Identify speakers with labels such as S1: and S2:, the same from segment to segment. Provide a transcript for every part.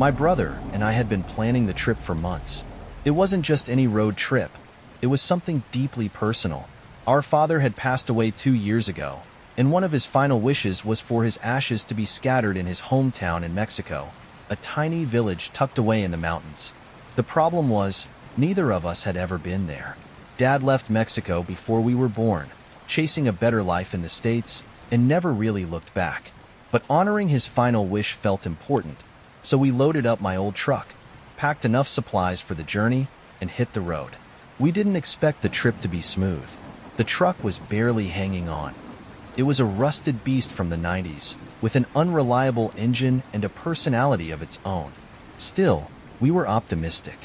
S1: My brother and I had been planning the trip for months. It wasn't just any road trip. It was something deeply personal. Our father had passed away 2 years ago, and one of his final wishes was for his ashes to be scattered in his hometown in Mexico, a tiny village tucked away in the mountains. The problem was, neither of us had ever been there. Dad left Mexico before we were born, chasing a better life in the States, and never really looked back. But honoring his final wish felt important, so we loaded up my old truck, packed enough supplies for the journey, and hit the road. We didn't expect the trip to be smooth. The truck was barely hanging on. It was a rusted beast from the 90s, with an unreliable engine and a personality of its own. Still, we were optimistic.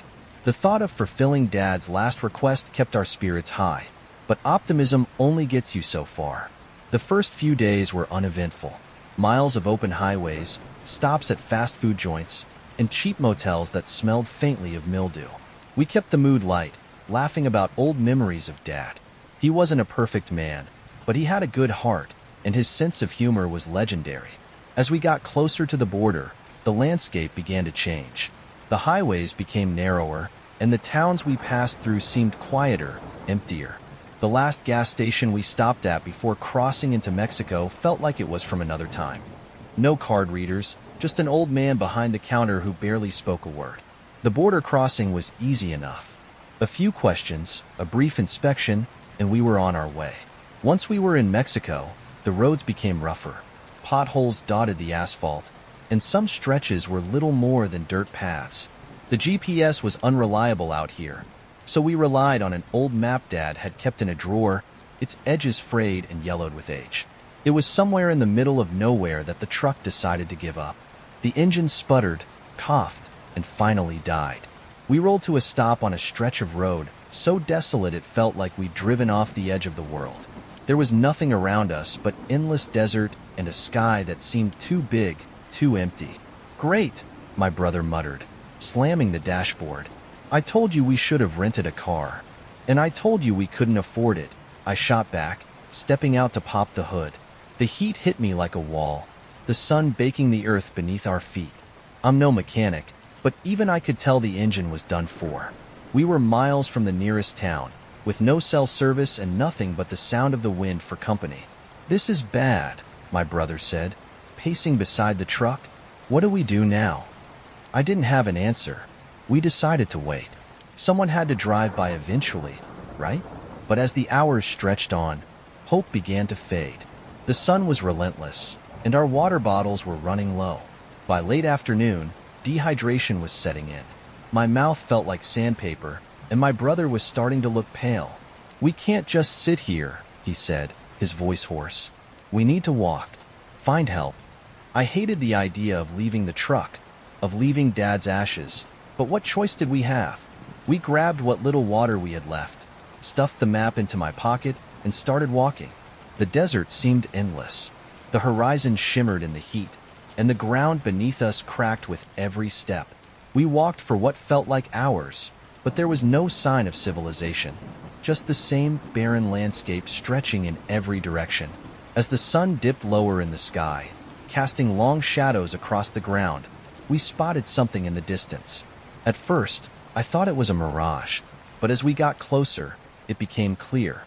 S1: The thought of fulfilling Dad's last request kept our spirits high, but optimism only gets you so far. The first few days were uneventful. Miles of open highways, stops at fast food joints, and cheap motels that smelled faintly of mildew. We kept the mood light, laughing about old memories of Dad. He wasn't a perfect man, but he had a good heart, and his sense of humor was legendary. As we got closer to the border, the landscape began to change. The highways became narrower, and the towns we passed through seemed quieter, emptier. The last gas station we stopped at before crossing into Mexico felt like it was from another time. No card readers, just an old man behind the counter who barely spoke a word. The border crossing was easy enough. A few questions, a brief inspection, and we were on our way. Once we were in Mexico, the roads became rougher. Potholes dotted the asphalt, and some stretches were little more than dirt paths. The GPS was unreliable out here, so we relied on an old map Dad had kept in a drawer, its edges frayed and yellowed with age. It was somewhere in the middle of nowhere that the truck decided to give up. The engine sputtered, coughed, and finally died. We rolled to a stop on a stretch of road, so desolate it felt like we'd driven off the edge of the world. There was nothing around us but endless desert and a sky that seemed too big, too empty. "Great," my brother muttered, slamming the dashboard. "I told you we should have rented a car. And I told you we couldn't afford it," I shot back, stepping out to pop the hood. The heat hit me like a wall, the sun baking the earth beneath our feet. I'm no mechanic, but even I could tell the engine was done for. We were miles from the nearest town, with no cell service and nothing but the sound of the wind for company. "This is bad," my brother said, pacing beside the truck. "What do we do now?" I didn't have an answer. We decided to wait. Someone had to drive by eventually, right? But as the hours stretched on, hope began to fade. The sun was relentless, and our water bottles were running low. By late afternoon, dehydration was setting in. My mouth felt like sandpaper, and my brother was starting to look pale. "We can't just sit here," he said, his voice hoarse. "We need to walk. Find help." I hated the idea of leaving the truck, of leaving Dad's ashes, but what choice did we have? We grabbed what little water we had left, stuffed the map into my pocket, and started walking. The desert seemed endless. The horizon shimmered in the heat, and the ground beneath us cracked with every step. We walked for what felt like hours, but there was no sign of civilization, just the same barren landscape stretching in every direction. As the sun dipped lower in the sky, casting long shadows across the ground, we spotted something in the distance. At first, I thought it was a mirage, but as we got closer, it became clear.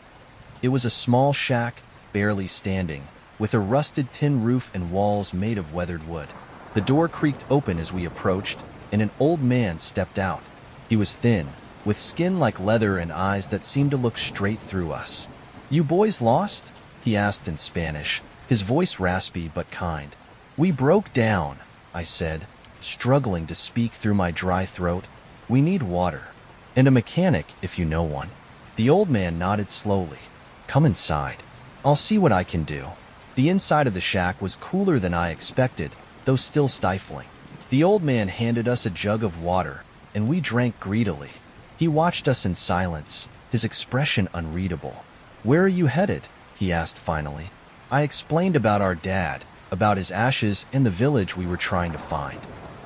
S1: It was a small shack, barely standing, with a rusted tin roof and walls made of weathered wood. The door creaked open as we approached, and an old man stepped out. He was thin, with skin like leather and eyes that seemed to look straight through us. "You boys lost?" he asked in Spanish, his voice raspy but kind. "We broke down," I said, struggling to speak through my dry throat. "We need water. And a mechanic, if you know one." The old man nodded slowly. "Come inside. I'll see what I can do." The inside of the shack was cooler than I expected, though still stifling. The old man handed us a jug of water, and we drank greedily. He watched us in silence, his expression unreadable. "Where are you headed?" he asked finally. I explained about our dad, about his ashes and the village we were trying to find.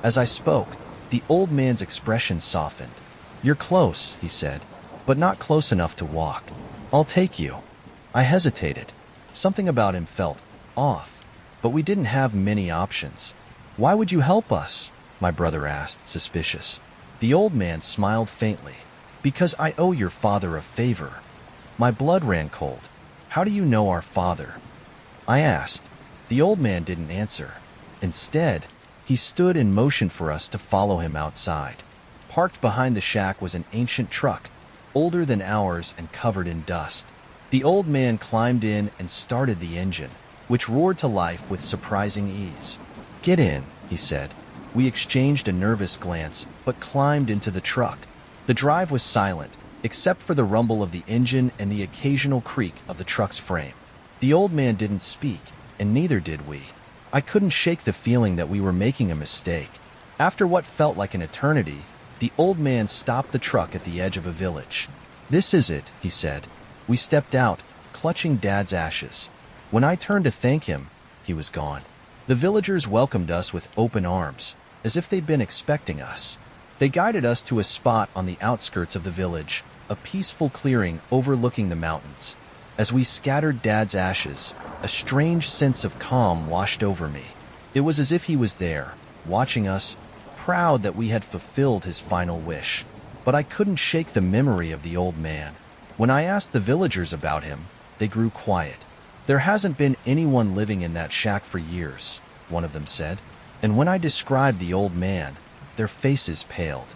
S1: As I spoke, the old man's expression softened. "You're close," he said, "but not close enough to walk. I'll take you." I hesitated. Something about him felt off, but we didn't have many options. "Why would you help us?" my brother asked, suspicious. The old man smiled faintly. Because I owe your father a favor. My blood ran cold. How do you know our father? I asked. The old man didn't answer. Instead, he stood in motion for us to follow him outside. Parked behind the shack was an ancient truck, older than ours and covered in dust. The old man climbed in and started the engine, which roared to life with surprising ease. Get in, he said. We exchanged a nervous glance, but climbed into the truck. The drive was silent, except for the rumble of the engine and the occasional creak of the truck's frame. The old man didn't speak, and neither did we. I couldn't shake the feeling that we were making a mistake. After what felt like an eternity, the old man stopped the truck at the edge of a village. This is it, he said. We stepped out, clutching Dad's ashes. When I turned to thank him, he was gone. The villagers welcomed us with open arms, as if they'd been expecting us. They guided us to a spot on the outskirts of the village, a peaceful clearing overlooking the mountains. As we scattered Dad's ashes, a strange sense of calm washed over me. It was as if he was there, watching us, proud that we had fulfilled his final wish. But I couldn't shake the memory of the old man. When I asked the villagers about him, they grew quiet. There hasn't been anyone living in that shack for years, one of them said. And when I described the old man, their faces paled.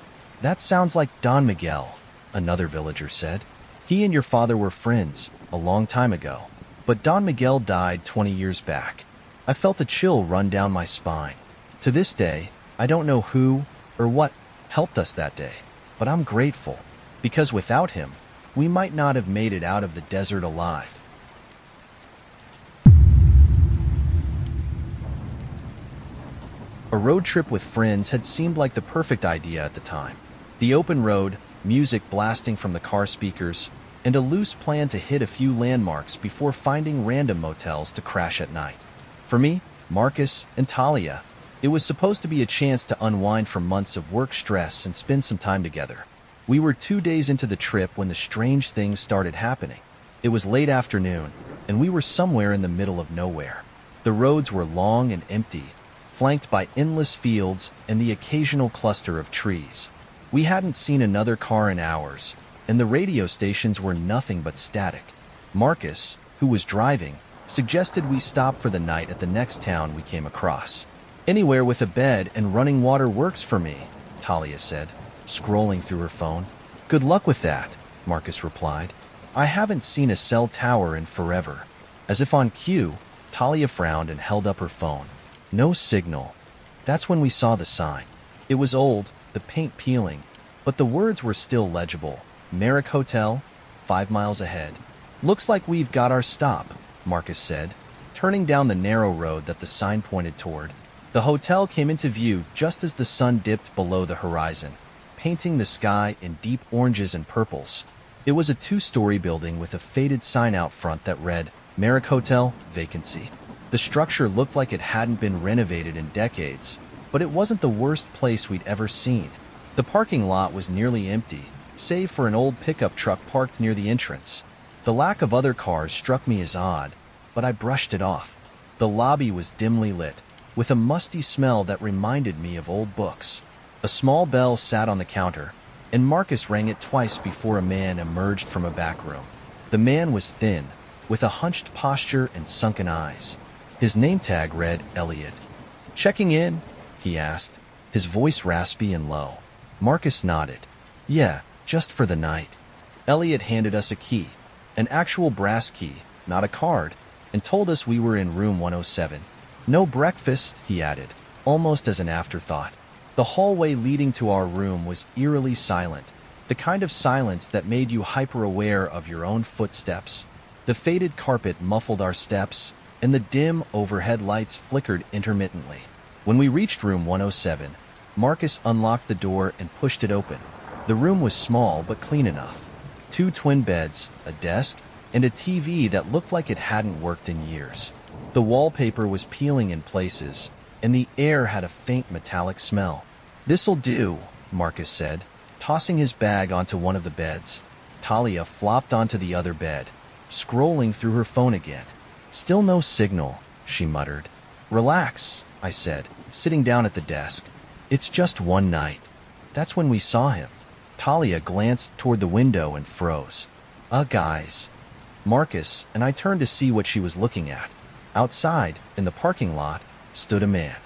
S1: That sounds like Don Miguel, another villager said. He and your father were friends a long time ago, but Don Miguel died 20 years back. I felt a chill run down my spine. To this day, I don't know who or what helped us that day, but I'm grateful, because without him, we might not have made it out of the desert alive. A road trip with friends had seemed like the perfect idea at the time. The open road, music blasting from the car speakers, and a loose plan to hit a few landmarks before finding random motels to crash at night. For me, Marcus, and Talia, it was supposed to be a chance to unwind from months of work stress and spend some time together. We were 2 days into the trip when the strange things started happening. It was late afternoon, and we were somewhere in the middle of nowhere. The roads were long and empty, flanked by endless fields and the occasional cluster of trees. We hadn't seen another car in hours, and the radio stations were nothing but static. Marcus, who was driving, suggested we stop for the night at the next town we came across. Anywhere with a bed and running water works for me, Talia said, scrolling through her phone. Good luck with that, Marcus replied. I haven't seen a cell tower in forever. As if on cue, Talia frowned and held up her phone. No signal. That's when we saw the sign. It was old, the paint peeling, but the words were still legible. Merrick Hotel, 5 miles ahead. Looks like we've got our stop, Marcus said, turning down the narrow road that the sign pointed toward. The hotel came into view just as the sun dipped below the horizon, painting the sky in deep oranges and purples. It was a 2-story building with a faded sign out front that read, Merrick Hotel, vacancy. The structure looked like it hadn't been renovated in decades, but it wasn't the worst place we'd ever seen. The parking lot was nearly empty, save for an old pickup truck parked near the entrance. The lack of other cars struck me as odd, but I brushed it off. The lobby was dimly lit, with a musty smell that reminded me of old books. A small bell sat on the counter, and Marcus rang it twice before a man emerged from a back room. The man was thin, with a hunched posture and sunken eyes. His name tag read Elliot. Checking in? He asked, his voice raspy and low. Marcus nodded. Yeah, just for the night. Elliot handed us a key, an actual brass key, not a card, and told us we were in room 107. No breakfast, he added, almost as an afterthought. The hallway leading to our room was eerily silent, the kind of silence that made you hyper-aware of your own footsteps. The faded carpet muffled our steps, and the dim overhead lights flickered intermittently. When we reached room 107, Marcus unlocked the door and pushed it open. The room was small but clean enough. 2 twin beds, a desk, and a TV that looked like it hadn't worked in years. The wallpaper was peeling in places, and the air had a faint metallic smell. This'll do, Marcus said, tossing his bag onto one of the beds. Talia flopped onto the other bed, scrolling through her phone again. Still no signal, she muttered. Relax, I said, sitting down at the desk. It's just one night. That's when we saw him. Talia glanced toward the window and froze. Guys. Marcus and I turned to see what she was looking at. Outside, in the parking lot, stood a man.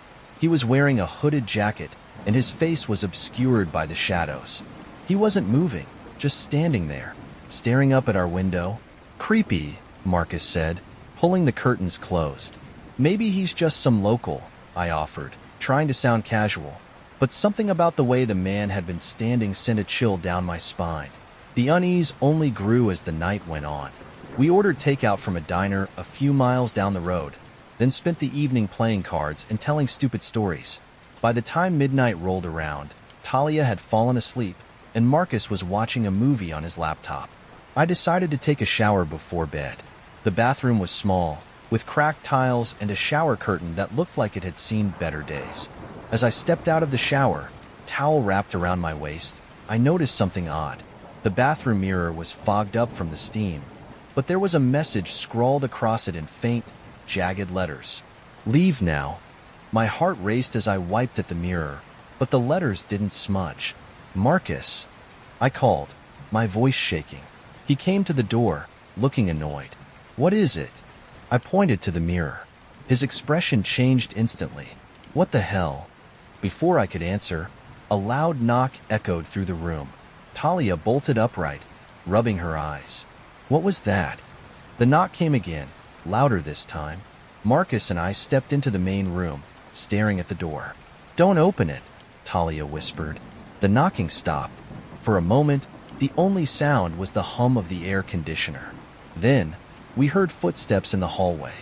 S1: He was wearing a hooded jacket, and his face was obscured by the shadows. He wasn't moving, just standing there, staring up at our window. Creepy, Marcus said, pulling the curtains closed. Maybe he's just some local, I offered, trying to sound casual. But something about the way the man had been standing sent a chill down my spine. The unease only grew as the night went on. We ordered takeout from a diner a few miles down the road, then spent the evening playing cards and telling stupid stories. By the time midnight rolled around, Talia had fallen asleep, and Marcus was watching a movie on his laptop. I decided to take a shower before bed. The bathroom was small, with cracked tiles and a shower curtain that looked like it had seen better days. As I stepped out of the shower, towel wrapped around my waist, I noticed something odd. The bathroom mirror was fogged up from the steam, but there was a message scrawled across it in faint, jagged letters. Leave now. My heart raced as I wiped at the mirror, but the letters didn't smudge. Marcus, I called, my voice shaking. He came to the door, looking annoyed. What is it? I pointed to the mirror. His expression changed instantly. What the hell? Before I could answer, a loud knock echoed through the room. Talia bolted upright, rubbing her eyes. What was that? The knock came again, louder this time. Marcus and I stepped into the main room, staring at the door. Don't open it, Talia whispered. The knocking stopped. For a moment, the only sound was the hum of the air conditioner. Then, we heard footsteps in the hallway.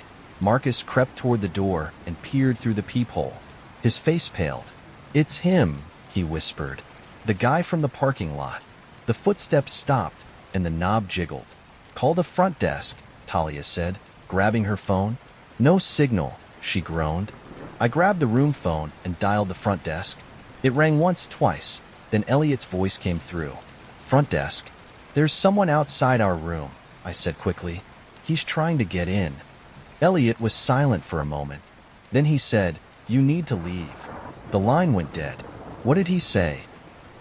S1: Marcus crept toward the door and peered through the peephole. His face paled. It's him, he whispered. The guy from the parking lot. The footsteps stopped, and the knob jiggled. Call the front desk, Talia said, grabbing her phone. No signal, she groaned. I grabbed the room phone and dialed the front desk. It rang once, twice. Then Elliot's voice came through. Front desk. There's someone outside our room, I said quickly. He's trying to get in. Elliot was silent for a moment. Then he said, You need to leave. The line went dead. What did he say?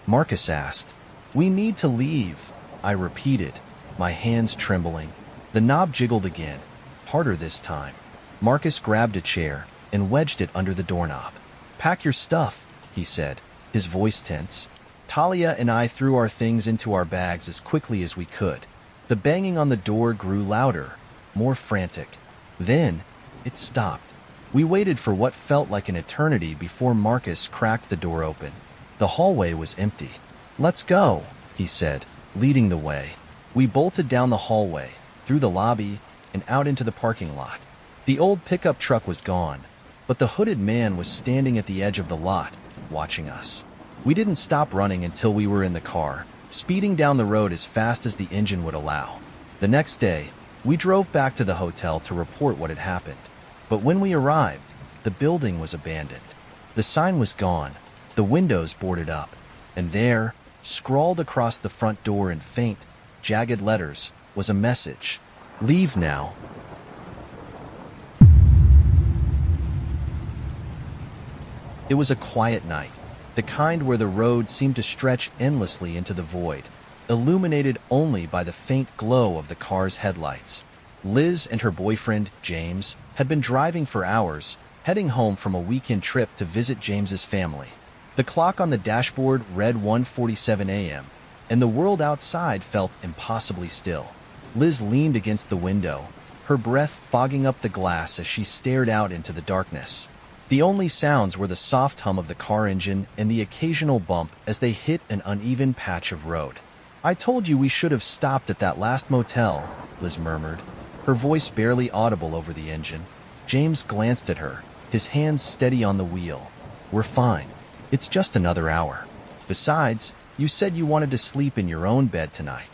S1: Marcus asked. We need to leave, I repeated, my hands trembling. The knob jiggled again, harder this time. Marcus grabbed a chair and wedged it under the doorknob. Pack your stuff, he said, his voice tense. Talia and I threw our things into our bags as quickly as we could. The banging on the door grew louder, more frantic. Then, it stopped. We waited for what felt like an eternity before Marcus cracked the door open. The hallway was empty. Let's go, he said, leading the way. We bolted down the hallway, through the lobby, and out into the parking lot. The old pickup truck was gone, but the hooded man was standing at the edge of the lot, watching us. We didn't stop running until we were in the car, speeding down the road as fast as the engine would allow. The next day, we drove back to the hotel to report what had happened. But when we arrived, the building was abandoned. The sign was gone, the windows boarded up, and there, scrawled across the front door in faint, jagged letters, was a message. Leave now. It was a quiet night, the kind where the road seemed to stretch endlessly into the void, illuminated only by the faint glow of the car's headlights. Liz and her boyfriend, James, had been driving for hours, heading home from a weekend trip to visit James's family. The clock on the dashboard read 1:47 a.m., and the world outside felt impossibly still. Liz leaned against the window, her breath fogging up the glass as she stared out into the darkness. The only sounds were the soft hum of the car engine and the occasional bump as they hit an uneven patch of road. I told you we should have stopped at that last motel, Liz murmured, her voice barely audible over the engine. James glanced at her, his hands steady on the wheel. We're fine. It's just another hour. Besides, you said you wanted to sleep in your own bed tonight.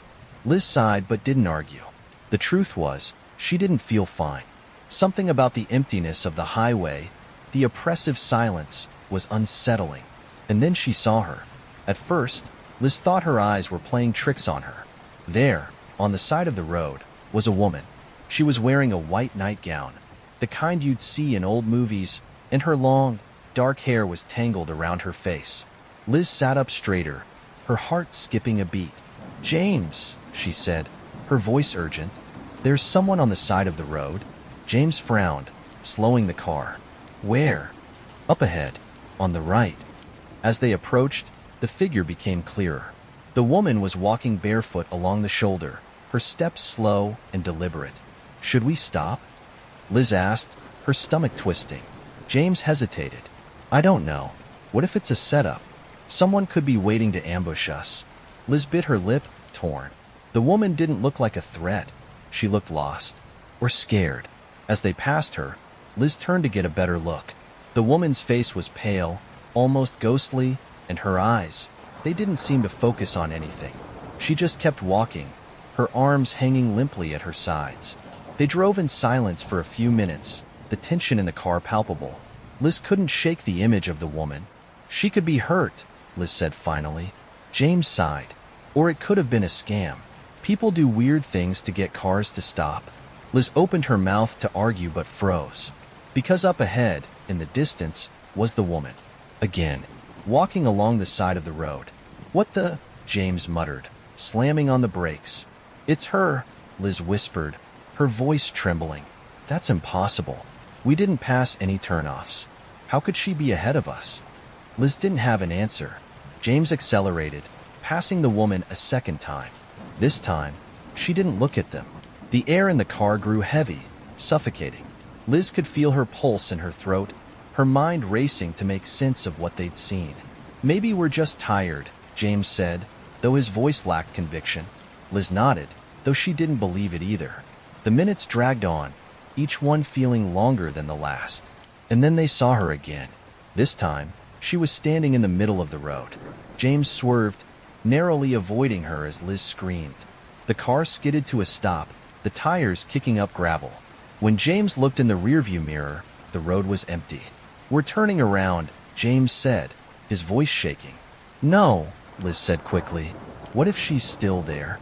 S1: Liz sighed but didn't argue. The truth was, she didn't feel fine. Something about the emptiness of the highway, the oppressive silence, was unsettling. And then she saw her. At first, Liz thought her eyes were playing tricks on her. There, on the side of the road, was a woman. She was wearing a white nightgown, the kind you'd see in old movies, and her long, dark hair was tangled around her face. Liz sat up straighter, her heart skipping a beat. "James," she said, her voice urgent. "There's someone on the side of the road." James frowned, slowing the car. "Where?" "Up ahead, on the right." As they approached, the figure became clearer. The woman was walking barefoot along the shoulder, her steps slow and deliberate. "Should we stop?" Liz asked, her stomach twisting. James hesitated. "I don't know. What if it's a setup? Someone could be waiting to ambush us." Liz bit her lip, torn. The woman didn't look like a threat. She looked lost, or scared. As they passed her, Liz turned to get a better look. The woman's face was pale, almost ghostly, and her eyes, they didn't seem to focus on anything. She just kept walking, her arms hanging limply at her sides. They drove in silence for a few minutes, the tension in the car palpable. Liz couldn't shake the image of the woman. "She could be hurt," Liz said finally. James sighed. "Or it could have been a scam. People do weird things to get cars to stop." Liz opened her mouth to argue but froze. Because up ahead, in the distance, was the woman. Again, walking along the side of the road. "What the?" James muttered, slamming on the brakes. "It's her," Liz whispered, her voice trembling. "That's impossible. We didn't pass any turnoffs. How could she be ahead of us?" Liz didn't have an answer. James accelerated, passing the woman a second time. This time, she didn't look at them. The air in the car grew heavy, suffocating. Liz could feel her pulse in her throat, her mind racing to make sense of what they'd seen. "Maybe we're just tired," James said, though his voice lacked conviction. Liz nodded, though she didn't believe it either. The minutes dragged on, each one feeling longer than the last. And then they saw her again. This time, she was standing in the middle of the road. James swerved, narrowly avoiding her as Liz screamed. The car skidded to a stop, the tires kicking up gravel. When James looked in the rearview mirror, the road was empty. "We're turning around," James said, his voice shaking. "No," Liz said quickly. "What if she's still there?"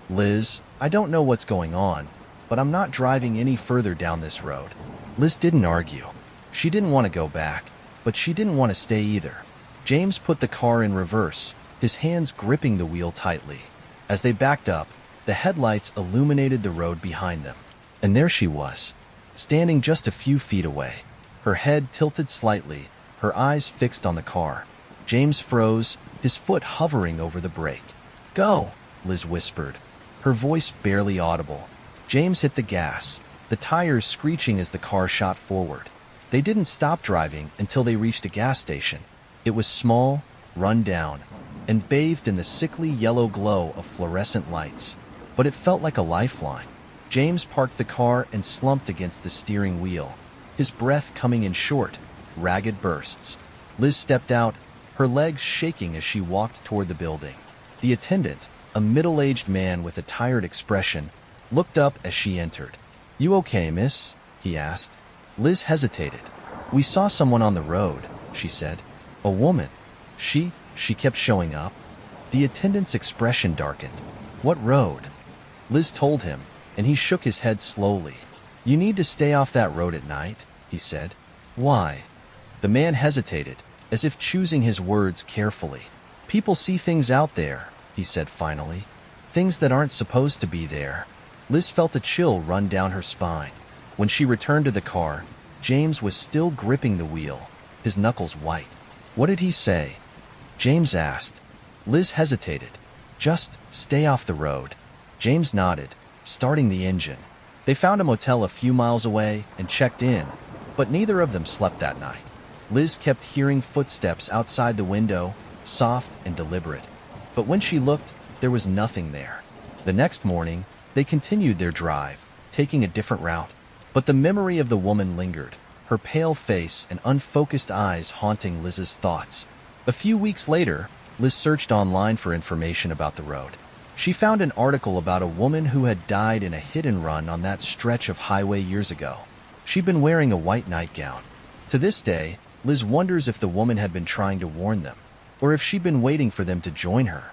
S1: "Liz, I don't know what's going on, but I'm not driving any further down this road." Liz didn't argue. She didn't want to go back, but she didn't want to stay either. James put the car in reverse, his hands gripping the wheel tightly. As they backed up, the headlights illuminated the road behind them. And there she was, standing just a few feet away, her head tilted slightly, her eyes fixed on the car. James froze, his foot hovering over the brake. "Go," Liz whispered, her voice barely audible. James hit the gas, the tires screeching as the car shot forward. They didn't stop driving until they reached a gas station. It was small, run down, and bathed in the sickly yellow glow of fluorescent lights. But it felt like a lifeline. James parked the car and slumped against the steering wheel, his breath coming in short, ragged bursts. Liz stepped out, her legs shaking as she walked toward the building. The attendant, a middle-aged man with a tired expression, looked up as she entered. "You okay, miss?" he asked. Liz hesitated. "We saw someone on the road," she said. "A woman. She kept showing up." The attendant's expression darkened. "What road?" Liz told him, and he shook his head slowly. "You need to stay off that road at night," he said. "Why?" The man hesitated, as if choosing his words carefully. "People see things out there," he said finally. "Things that aren't supposed to be there." Liz felt a chill run down her spine. When she returned to the car, James was still gripping the wheel, his knuckles white. "What did he say?" James asked. Liz hesitated. "Just stay off the road." James nodded, starting the engine. They found a motel a few miles away and checked in, but neither of them slept that night. Liz kept hearing footsteps outside the window, soft and deliberate. But when she looked, there was nothing there. The next morning, they continued their drive, taking a different route. But the memory of the woman lingered, her pale face and unfocused eyes haunting Liz's thoughts. A few weeks later, Liz searched online for information about the road. She found an article about a woman who had died in a hit-and-run on that stretch of highway years ago. She'd been wearing a white nightgown. To this day, Liz wonders if the woman had been trying to warn them, or if she'd been waiting for them to join her.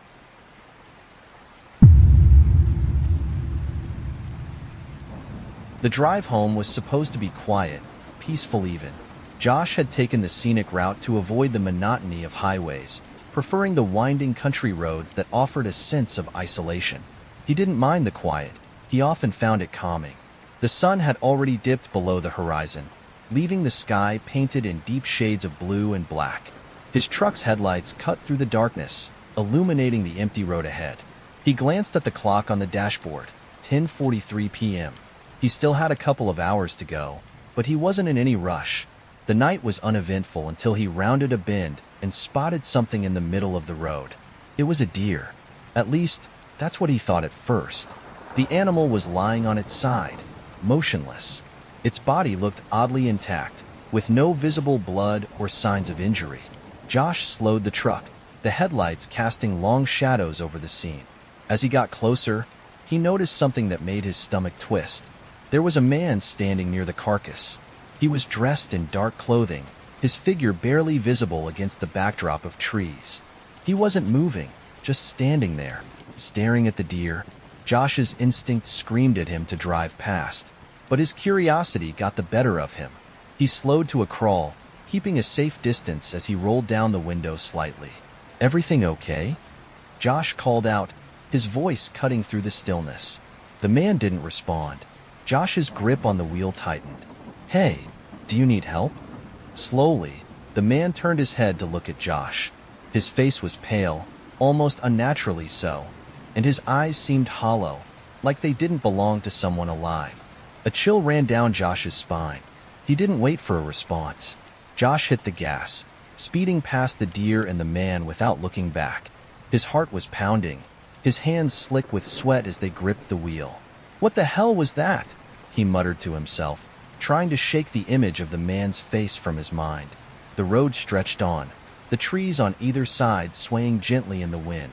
S1: The drive home was supposed to be quiet, peaceful even. Josh had taken the scenic route to avoid the monotony of highways, preferring the winding country roads that offered a sense of isolation. He didn't mind the quiet. He often found it calming. The sun had already dipped below the horizon, leaving the sky painted in deep shades of blue and black. His truck's headlights cut through the darkness, illuminating the empty road ahead. He glanced at the clock on the dashboard, 10:43 p.m. He still had a couple of hours to go, but he wasn't in any rush. The night was uneventful until he rounded a bend and spotted something in the middle of the road. It was a deer. At least, that's what he thought at first. The animal was lying on its side, motionless. Its body looked oddly intact, with no visible blood or signs of injury. Josh slowed the truck, the headlights casting long shadows over the scene. As he got closer, he noticed something that made his stomach twist. There was a man standing near the carcass. He was dressed in dark clothing, his figure barely visible against the backdrop of trees. He wasn't moving, just standing there, staring at the deer. Josh's instinct screamed at him to drive past, but his curiosity got the better of him. He slowed to a crawl, keeping a safe distance as he rolled down the window slightly. "Everything okay?" Josh called out, his voice cutting through the stillness. The man didn't respond. Josh's grip on the wheel tightened. "Hey, do you need help?" Slowly, the man turned his head to look at Josh. His face was pale, almost unnaturally so, and his eyes seemed hollow, like they didn't belong to someone alive. A chill ran down Josh's spine. He didn't wait for a response. Josh hit the gas, speeding past the deer and the man without looking back. His heart was pounding, his hands slick with sweat as they gripped the wheel. "What the hell was that?" he muttered to himself, trying to shake the image of the man's face from his mind. The road stretched on, the trees on either side swaying gently in the wind.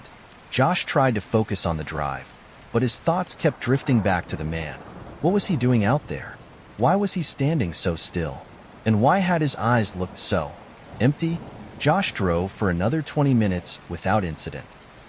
S1: Josh tried to focus on the drive, but his thoughts kept drifting back to the man. What was he doing out there? Why was he standing so still? And why had his eyes looked so empty? Josh drove for another 20 minutes without incident.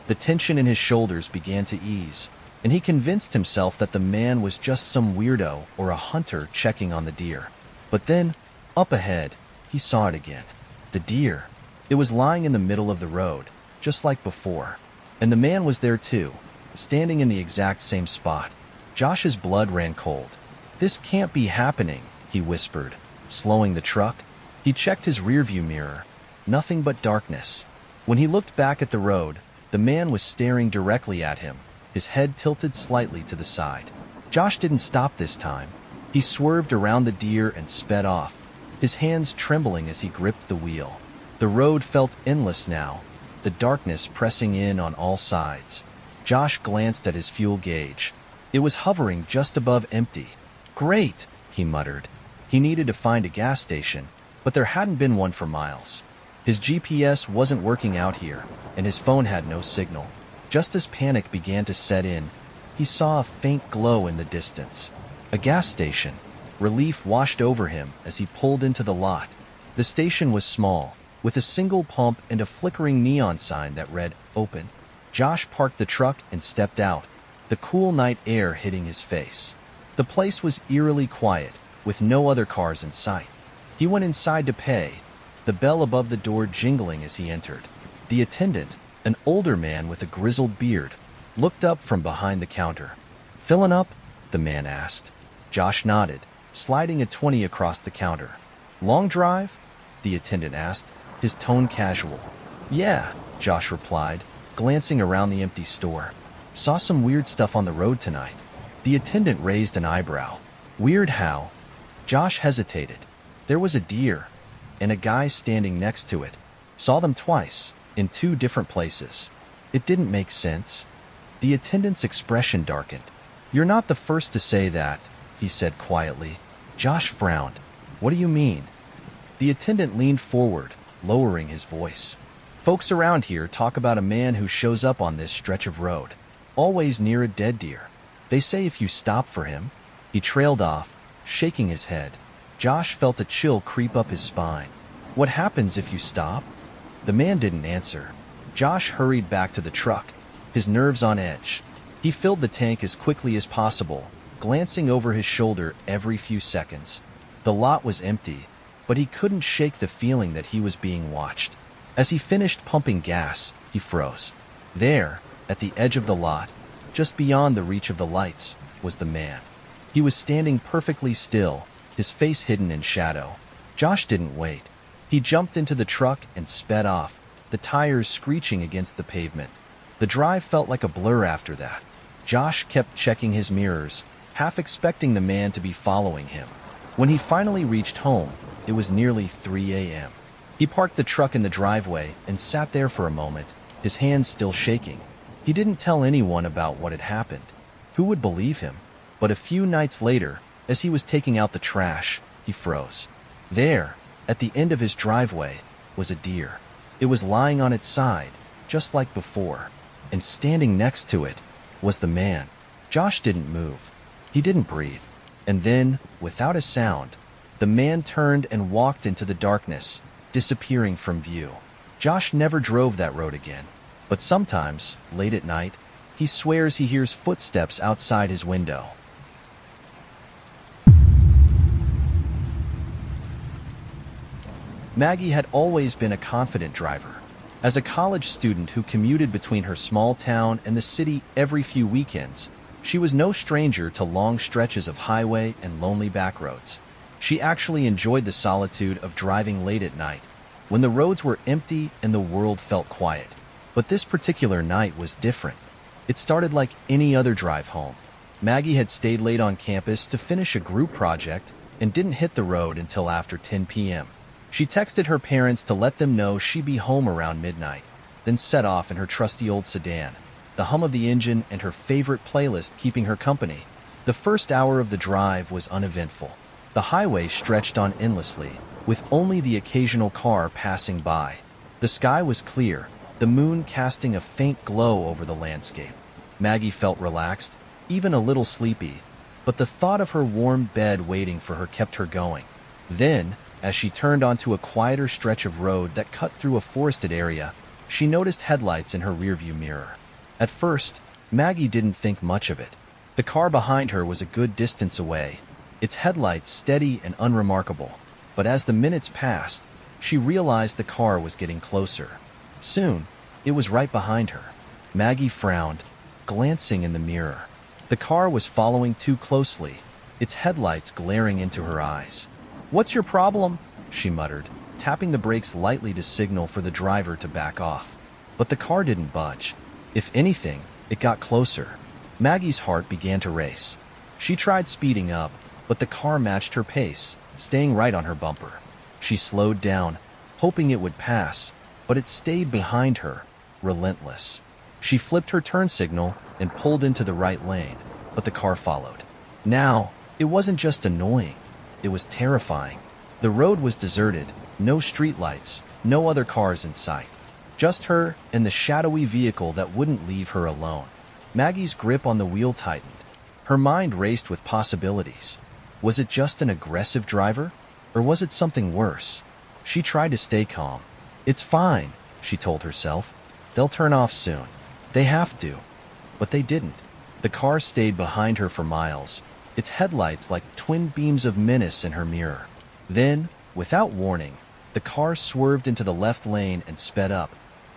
S1: The tension in his shoulders began to ease, and he convinced himself that the man was just some weirdo or a hunter checking on the deer. But then, up ahead, he saw it again. The deer. It was lying in the middle of the road, just like before. And the man was there too, standing in the exact same spot. Josh's blood ran cold. "This can't be happening," he whispered, slowing the truck. He checked his rearview mirror. Nothing but darkness. When he looked back at the road, the man was staring directly at him, his head tilted slightly to the side. Josh didn't stop this time. He swerved around the deer and sped off, his hands trembling as he gripped the wheel. The road felt endless now, the darkness pressing in on all sides. Josh glanced at his fuel gauge. It was hovering just above empty. "Great," he muttered. He needed to find a gas station, but there hadn't been one for miles. His GPS wasn't working out here, and his phone had no signal. Just as panic began to set in, he saw a faint glow in the distance. A gas station. Relief washed over him as he pulled into the lot. The station was small, with a single pump and a flickering neon sign that read, "Open." Josh parked the truck and stepped out, the cool night air hitting his face. The place was eerily quiet, with no other cars in sight. He went inside to pay, the bell above the door jingling as he entered. The attendant, an older man with a grizzled beard, looked up from behind the counter. "Filling up?" the man asked. Josh nodded, sliding a 20 across the counter. "Long drive?" the attendant asked, his tone casual. "Yeah," Josh replied, glancing around the empty store. "Saw some weird stuff on the road tonight." The attendant raised an eyebrow. "Weird how?" Josh hesitated. There was a deer, and a guy standing next to it. Saw them twice, in two different places. It didn't make sense. The attendant's expression darkened. "You're not the first to say that," he said quietly. Josh frowned. "What do you mean?" The attendant leaned forward, lowering his voice. "Folks around here talk about a man who shows up on this stretch of road, always near a dead deer. They say if you stop for him." He trailed off, shaking his head. Josh felt a chill creep up his spine. "What happens if you stop?" The man didn't answer. Josh hurried back to the truck, his nerves on edge. He filled the tank as quickly as possible, glancing over his shoulder every few seconds. The lot was empty, but he couldn't shake the feeling that he was being watched. As he finished pumping gas, he froze. There, at the edge of the lot, just beyond the reach of the lights, was the man. He was standing perfectly still, his face hidden in shadow. Josh didn't wait. He jumped into the truck and sped off, the tires screeching against the pavement. The drive felt like a blur after that. Josh kept checking his mirrors, half expecting the man to be following him. When he finally reached home, it was nearly 3 a.m. He parked the truck in the driveway and sat there for a moment, his hands still shaking. He didn't tell anyone about what had happened. Who would believe him? But a few nights later, as he was taking out the trash, he froze. There, at the end of his driveway, was a deer. It was lying on its side, just like before, and standing next to it was the man. Josh didn't move. He didn't breathe. And then, without a sound, the man turned and walked into the darkness, disappearing from view. Josh never drove that road again, but sometimes, late at night, he swears he hears footsteps outside his window. Maggie had always been a confident driver. As a college student who commuted between her small town and the city every few weekends, she was no stranger to long stretches of highway and lonely back roads. She actually enjoyed the solitude of driving late at night, when the roads were empty and the world felt quiet. But this particular night was different. It started like any other drive home. Maggie had stayed late on campus to finish a group project and didn't hit the road until after 10 p.m. She texted her parents to let them know she'd be home around midnight, then set off in her trusty old sedan, the hum of the engine and her favorite playlist keeping her company. The first hour of the drive was uneventful. The highway stretched on endlessly, with only the occasional car passing by. The sky was clear, the moon casting a faint glow over the landscape. Maggie felt relaxed, even a little sleepy, but the thought of her warm bed waiting for her kept her going. Then, as she turned onto a quieter stretch of road that cut through a forested area, she noticed headlights in her rearview mirror. At first, Maggie didn't think much of it. The car behind her was a good distance away, its headlights steady and unremarkable. But as the minutes passed, she realized the car was getting closer. Soon, it was right behind her. Maggie frowned, glancing in the mirror. The car was following too closely, its headlights glaring into her eyes. "What's your problem?" she muttered, tapping the brakes lightly to signal for the driver to back off. But the car didn't budge. If anything, it got closer. Maggie's heart began to race. She tried speeding up, but the car matched her pace, staying right on her bumper. She slowed down, hoping it would pass, but it stayed behind her, relentless. She flipped her turn signal and pulled into the right lane, but the car followed. Now, it wasn't just annoying. It was terrifying. The road was deserted, no streetlights, no other cars in sight. Just her and the shadowy vehicle that wouldn't leave her alone. Maggie's grip on the wheel tightened. Her mind raced with possibilities. Was it just an aggressive driver? Or was it something worse? She tried to stay calm. "It's fine," she told herself. "They'll turn off soon. They have to." But they didn't. The car stayed behind her for miles, its headlights like twin beams of menace in her mirror. Then, without warning, the car swerved into the left lane and sped up,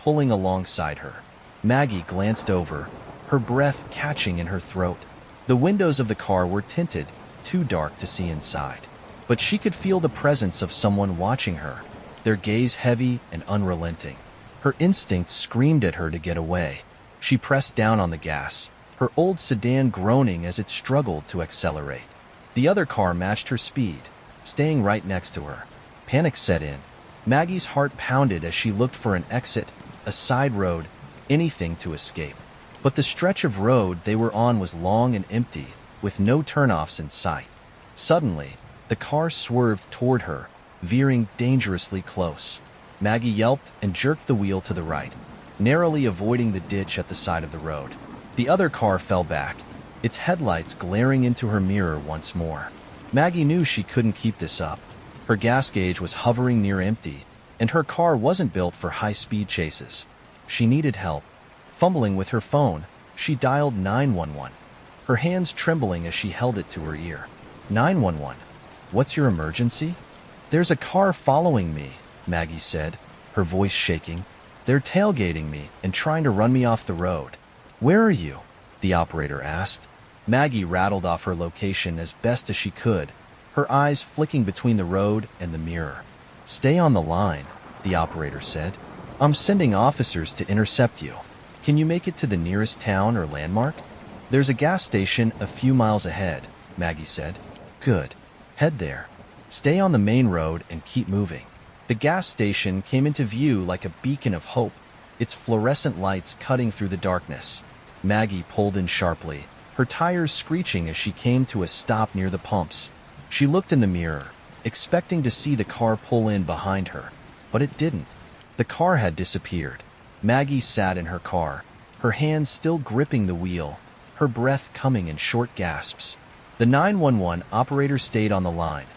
S1: pulling alongside her. Maggie glanced over, her breath catching in her throat. The windows of the car were tinted, too dark to see inside. But she could feel the presence of someone watching her, their gaze heavy and unrelenting. Her instincts screamed at her to get away. She pressed down on the gas, her old sedan groaning as it struggled to accelerate. The other car matched her speed, staying right next to her. Panic set in. Maggie's heart pounded as she looked for an exit, a side road, anything to escape. But the stretch of road they were on was long and empty, with no turnoffs in sight. Suddenly, the car swerved toward her, veering dangerously close. Maggie yelped and jerked the wheel to the right, narrowly avoiding the ditch at the side of the road. The other car fell back, its headlights glaring into her mirror once more. Maggie knew she couldn't keep this up. Her gas gauge was hovering near empty, and her car wasn't built for high-speed chases. She needed help. Fumbling with her phone, she dialed 911, her hands trembling as she held it to her ear. 911. "What's your emergency?" "There's a car following me," Maggie said, her voice shaking. "They're tailgating me and trying to run me off the road." "Where are you?" the operator asked. Maggie rattled off her location as best as she could, her eyes flicking between the road and the mirror. "Stay on the line," the operator said. "I'm sending officers to intercept you. Can you make it to the nearest town or landmark?" "There's a gas station a few miles ahead," Maggie said. "Good. Head there. Stay on the main road and keep moving." The gas station came into view like a beacon of hope, its fluorescent lights cutting through the darkness. Maggie pulled in sharply, her tires screeching as she came to a stop near the pumps. She looked in the mirror, expecting to see the car pull in behind her, but it didn't. The car had disappeared. Maggie sat in her car, her hands still gripping the wheel, her breath coming in short gasps. The 911 operator stayed on the line,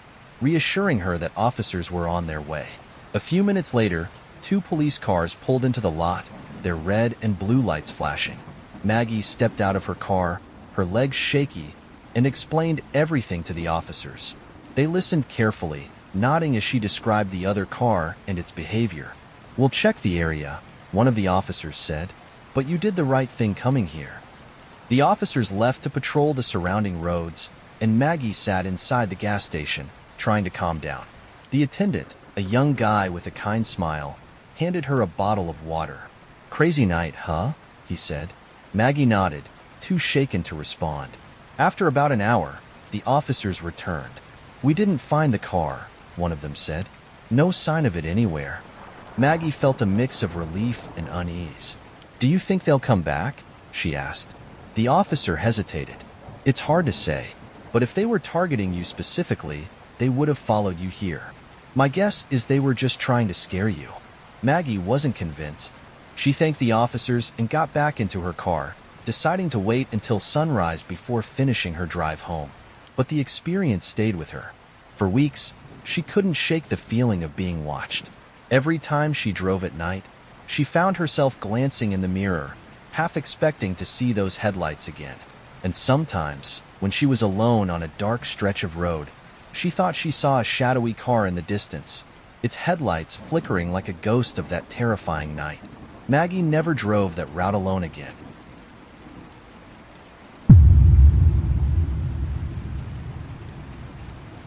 S1: reassuring her that officers were on their way. A few minutes later, 2 police cars pulled into the lot, their red and blue lights flashing. Maggie stepped out of her car, her legs shaky, and explained everything to the officers. They listened carefully, nodding as she described the other car and its behavior. "We'll check the area," one of the officers said, "but you did the right thing coming here." The officers left to patrol the surrounding roads, and Maggie sat inside the gas station, trying to calm down. The attendant, a young guy with a kind smile, handed her a bottle of water. "Crazy night, huh?" he said. Maggie nodded, too shaken to respond. After about an hour, the officers returned. "We didn't find the car," one of them said. "No sign of it anywhere." Maggie felt a mix of relief and unease. "Do you think they'll come back?" she asked. The officer hesitated. "It's hard to say, but if they were targeting you specifically, they would have followed you here. My guess is they were just trying to scare you." Maggie wasn't convinced. She thanked the officers and got back into her car, deciding to wait until sunrise before finishing her drive home. But the experience stayed with her. For weeks, she couldn't shake the feeling of being watched. Every time she drove at night, she found herself glancing in the mirror, half expecting to see those headlights again. And sometimes, when she was alone on a dark stretch of road, she thought she saw a shadowy car in the distance, its headlights flickering like a ghost of that terrifying night. Maggie never drove that route alone again.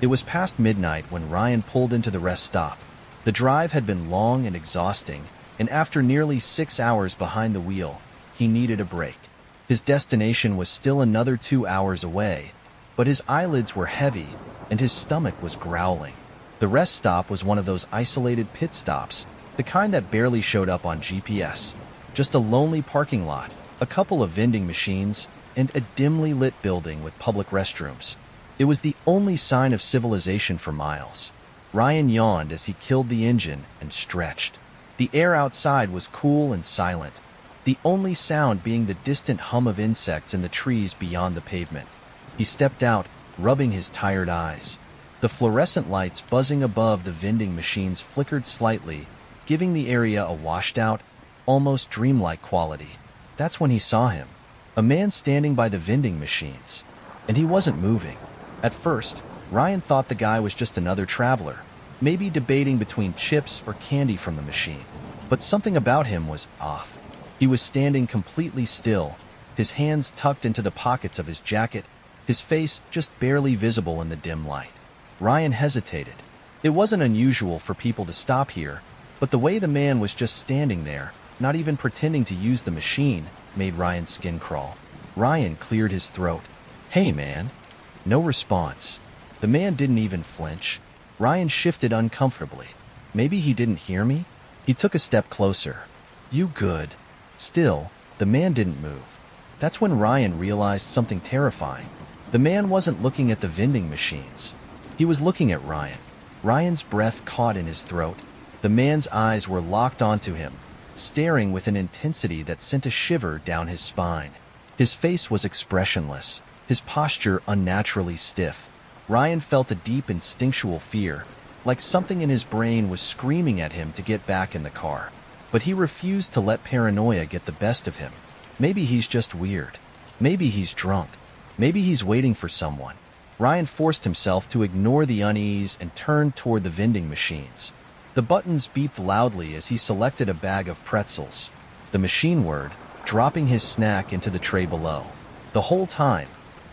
S1: It was past midnight when Ryan pulled into the rest stop. The drive had been long and exhausting, and after nearly 6 hours behind the wheel, he needed a break. His destination was still another 2 hours away, but his eyelids were heavy and his stomach was growling. The rest stop was one of those isolated pit stops, the kind that barely showed up on GPS. Just a lonely parking lot, a couple of vending machines, and a dimly lit building with public restrooms. It was the only sign of civilization for miles. Ryan yawned as he killed the engine and stretched. The air outside was cool and silent, the only sound being the distant hum of insects in the trees beyond the pavement. He stepped out, rubbing his tired eyes. The fluorescent lights buzzing above the vending machines flickered slightly, giving the area a washed-out, almost dreamlike quality. That's when he saw him, a man standing by the vending machines. And he wasn't moving. At first, Ryan thought the guy was just another traveler, maybe debating between chips or candy from the machine. But something about him was off. He was standing completely still, his hands tucked into the pockets of his jacket, his face just barely visible in the dim light. Ryan hesitated. It wasn't unusual for people to stop here, but the way the man was just standing there, not even pretending to use the machine, made Ryan's skin crawl. Ryan cleared his throat. "Hey, man." No response. The man didn't even flinch. Ryan shifted uncomfortably. Maybe he didn't hear me? He took a step closer. "You good?" Still, the man didn't move. That's when Ryan realized something terrifying. The man wasn't looking at the vending machines. He was looking at Ryan. Ryan's breath caught in his throat. The man's eyes were locked onto him, staring with an intensity that sent a shiver down his spine. His face was expressionless, his posture unnaturally stiff. Ryan felt a deep instinctual fear, like something in his brain was screaming at him to get back in the car. But he refused to let paranoia get the best of him. Maybe he's just weird. Maybe he's drunk. Maybe he's waiting for someone. Ryan forced himself to ignore the unease and turned toward the vending machines. The buttons beeped loudly as he selected a bag of pretzels. The machine whirred, dropping his snack into the tray below. The whole time,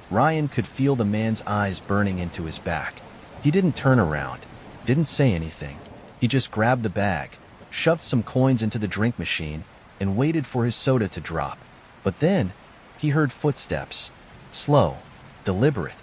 S1: Ryan could feel the man's eyes burning into his back. He didn't turn around, didn't say anything. He just grabbed the bag, shoved some coins into the drink machine, and waited for his soda to drop. But then, he heard footsteps. Slow, deliberate.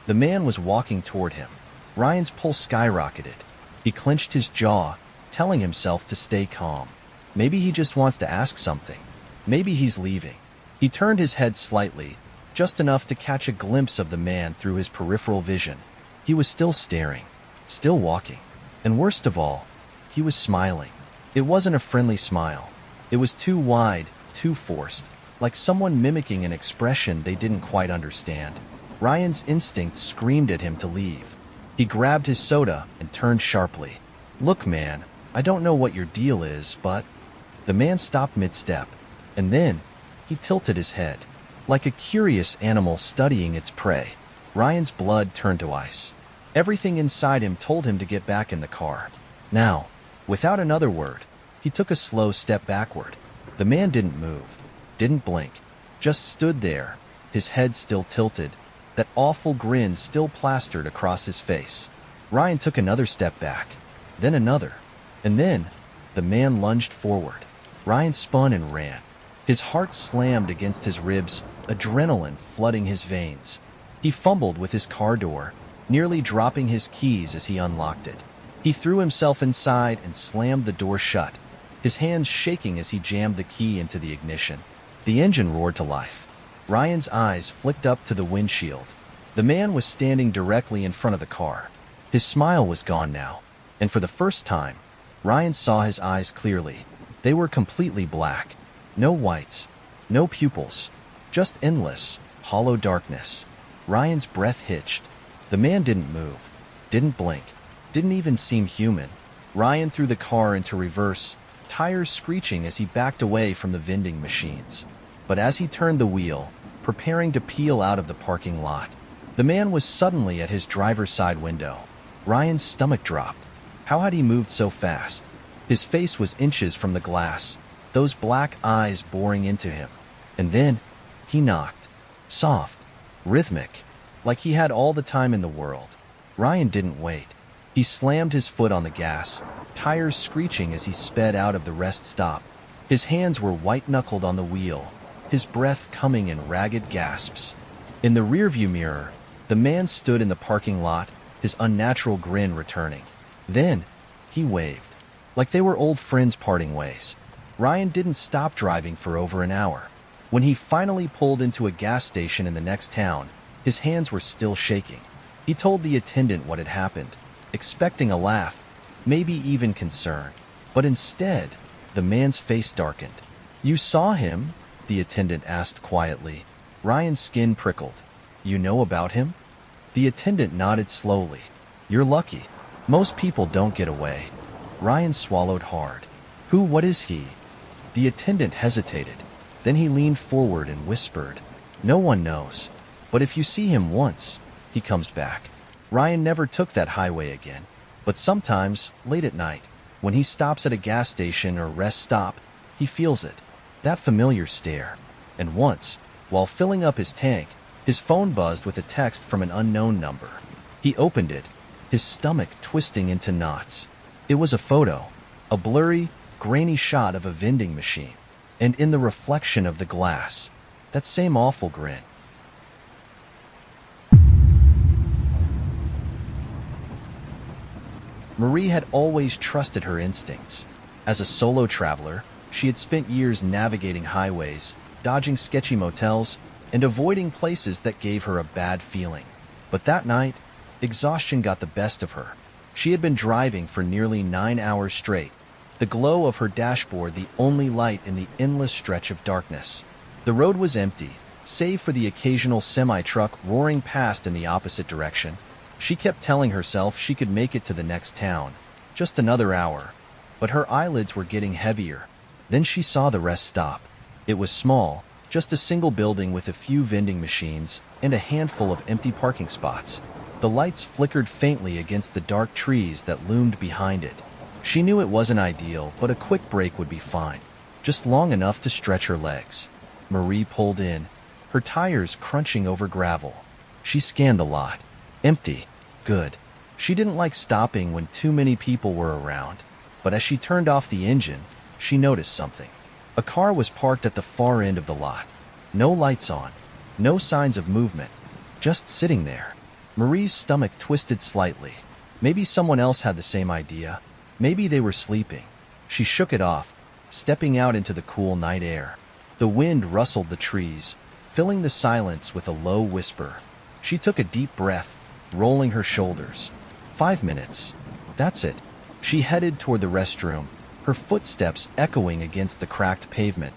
S1: The man was walking toward him. Ryan's pulse skyrocketed. He clenched his jaw, telling himself to stay calm. Maybe he just wants to ask something. Maybe he's leaving. He turned his head slightly, just enough to catch a glimpse of the man through his peripheral vision. He was still staring, still walking. And worst of all, he was smiling. It wasn't a friendly smile. It was too wide, too forced, like someone mimicking an expression they didn't quite understand. Ryan's instinct screamed at him to leave. He grabbed his soda and turned sharply. "Look, man, I don't know what your deal is, but—" The man stopped mid-step, and then he tilted his head, like a curious animal studying its prey. Ryan's blood turned to ice. Everything inside him told him to get back in the car. Now, without another word, he took a slow step backward. The man didn't move, didn't blink, just stood there, his head still tilted, that awful grin still plastered across his face. Ryan took another step back, then another, and then the man lunged forward. Ryan spun and ran. His heart slammed against his ribs, adrenaline flooding his veins. He fumbled with his car door, nearly dropping his keys as he unlocked it. He threw himself inside and slammed the door shut, his hands shaking as he jammed the key into the ignition. The engine roared to life. Ryan's eyes flicked up to the windshield. The man was standing directly in front of the car. His smile was gone now, and for the first time, Ryan saw his eyes clearly. They were completely black. No whites, no pupils, just endless, hollow darkness. Ryan's breath hitched. The man didn't move, didn't blink, didn't even seem human. Ryan threw the car into reverse, tires screeching as he backed away from the vending machines. But as he turned the wheel, preparing to peel out of the parking lot, the man was suddenly at his driver's side window. Ryan's stomach dropped. How had he moved so fast? His face was inches from the glass, those black eyes boring into him. And then, he knocked. Soft, rhythmic, like he had all the time in the world. Ryan didn't wait. He slammed his foot on the gas, tires screeching as he sped out of the rest stop. His hands were white-knuckled on the wheel, his breath coming in ragged gasps. In the rearview mirror, the man stood in the parking lot, his unnatural grin returning. Then, he waved, like they were old friends parting ways. Ryan didn't stop driving for over an hour. When he finally pulled into a gas station in the next town, his hands were still shaking. He told the attendant what had happened, expecting a laugh, maybe even concern. But instead, the man's face darkened. "You saw him?" the attendant asked quietly. Ryan's skin prickled. "You know about him?" The attendant nodded slowly. "You're lucky. Most people don't get away." Ryan swallowed hard. What is he?" The attendant hesitated. Then he leaned forward and whispered, "No one knows. But if you see him once, he comes back." Ryan never took that highway again. But sometimes, late at night, when he stops at a gas station or rest stop, he feels it. That familiar stare. And once, while filling up his tank, his phone buzzed with a text from an unknown number. He opened it, his stomach twisting into knots. It was a photo, a blurry, grainy shot of a vending machine, and in the reflection of the glass, that same awful grin. Marie had always trusted her instincts. As a solo traveler, she had spent years navigating highways, dodging sketchy motels, and avoiding places that gave her a bad feeling. But that night, exhaustion got the best of her. She had been driving for nearly 9 hours straight, the glow of her dashboard the only light in the endless stretch of darkness. The road was empty, save for the occasional semi-truck roaring past in the opposite direction. She kept telling herself she could make it to the next town, just another hour. But her eyelids were getting heavier. Then she saw the rest stop. It was small, just a single building with a few vending machines and a handful of empty parking spots. The lights flickered faintly against the dark trees that loomed behind it. She knew it wasn't ideal, but a quick break would be fine, just long enough to stretch her legs. Marie pulled in, her tires crunching over gravel. She scanned the lot. Empty. Good. She didn't like stopping when too many people were around, but as she turned off the engine, she noticed something. A car was parked at the far end of the lot. No lights on, no signs of movement, just sitting there. Marie's stomach twisted slightly. Maybe someone else had the same idea. Maybe they were sleeping. She shook it off, stepping out into the cool night air. The wind rustled the trees, filling the silence with a low whisper. She took a deep breath, rolling her shoulders. 5 minutes. That's it. She headed toward the restroom, her footsteps echoing against the cracked pavement.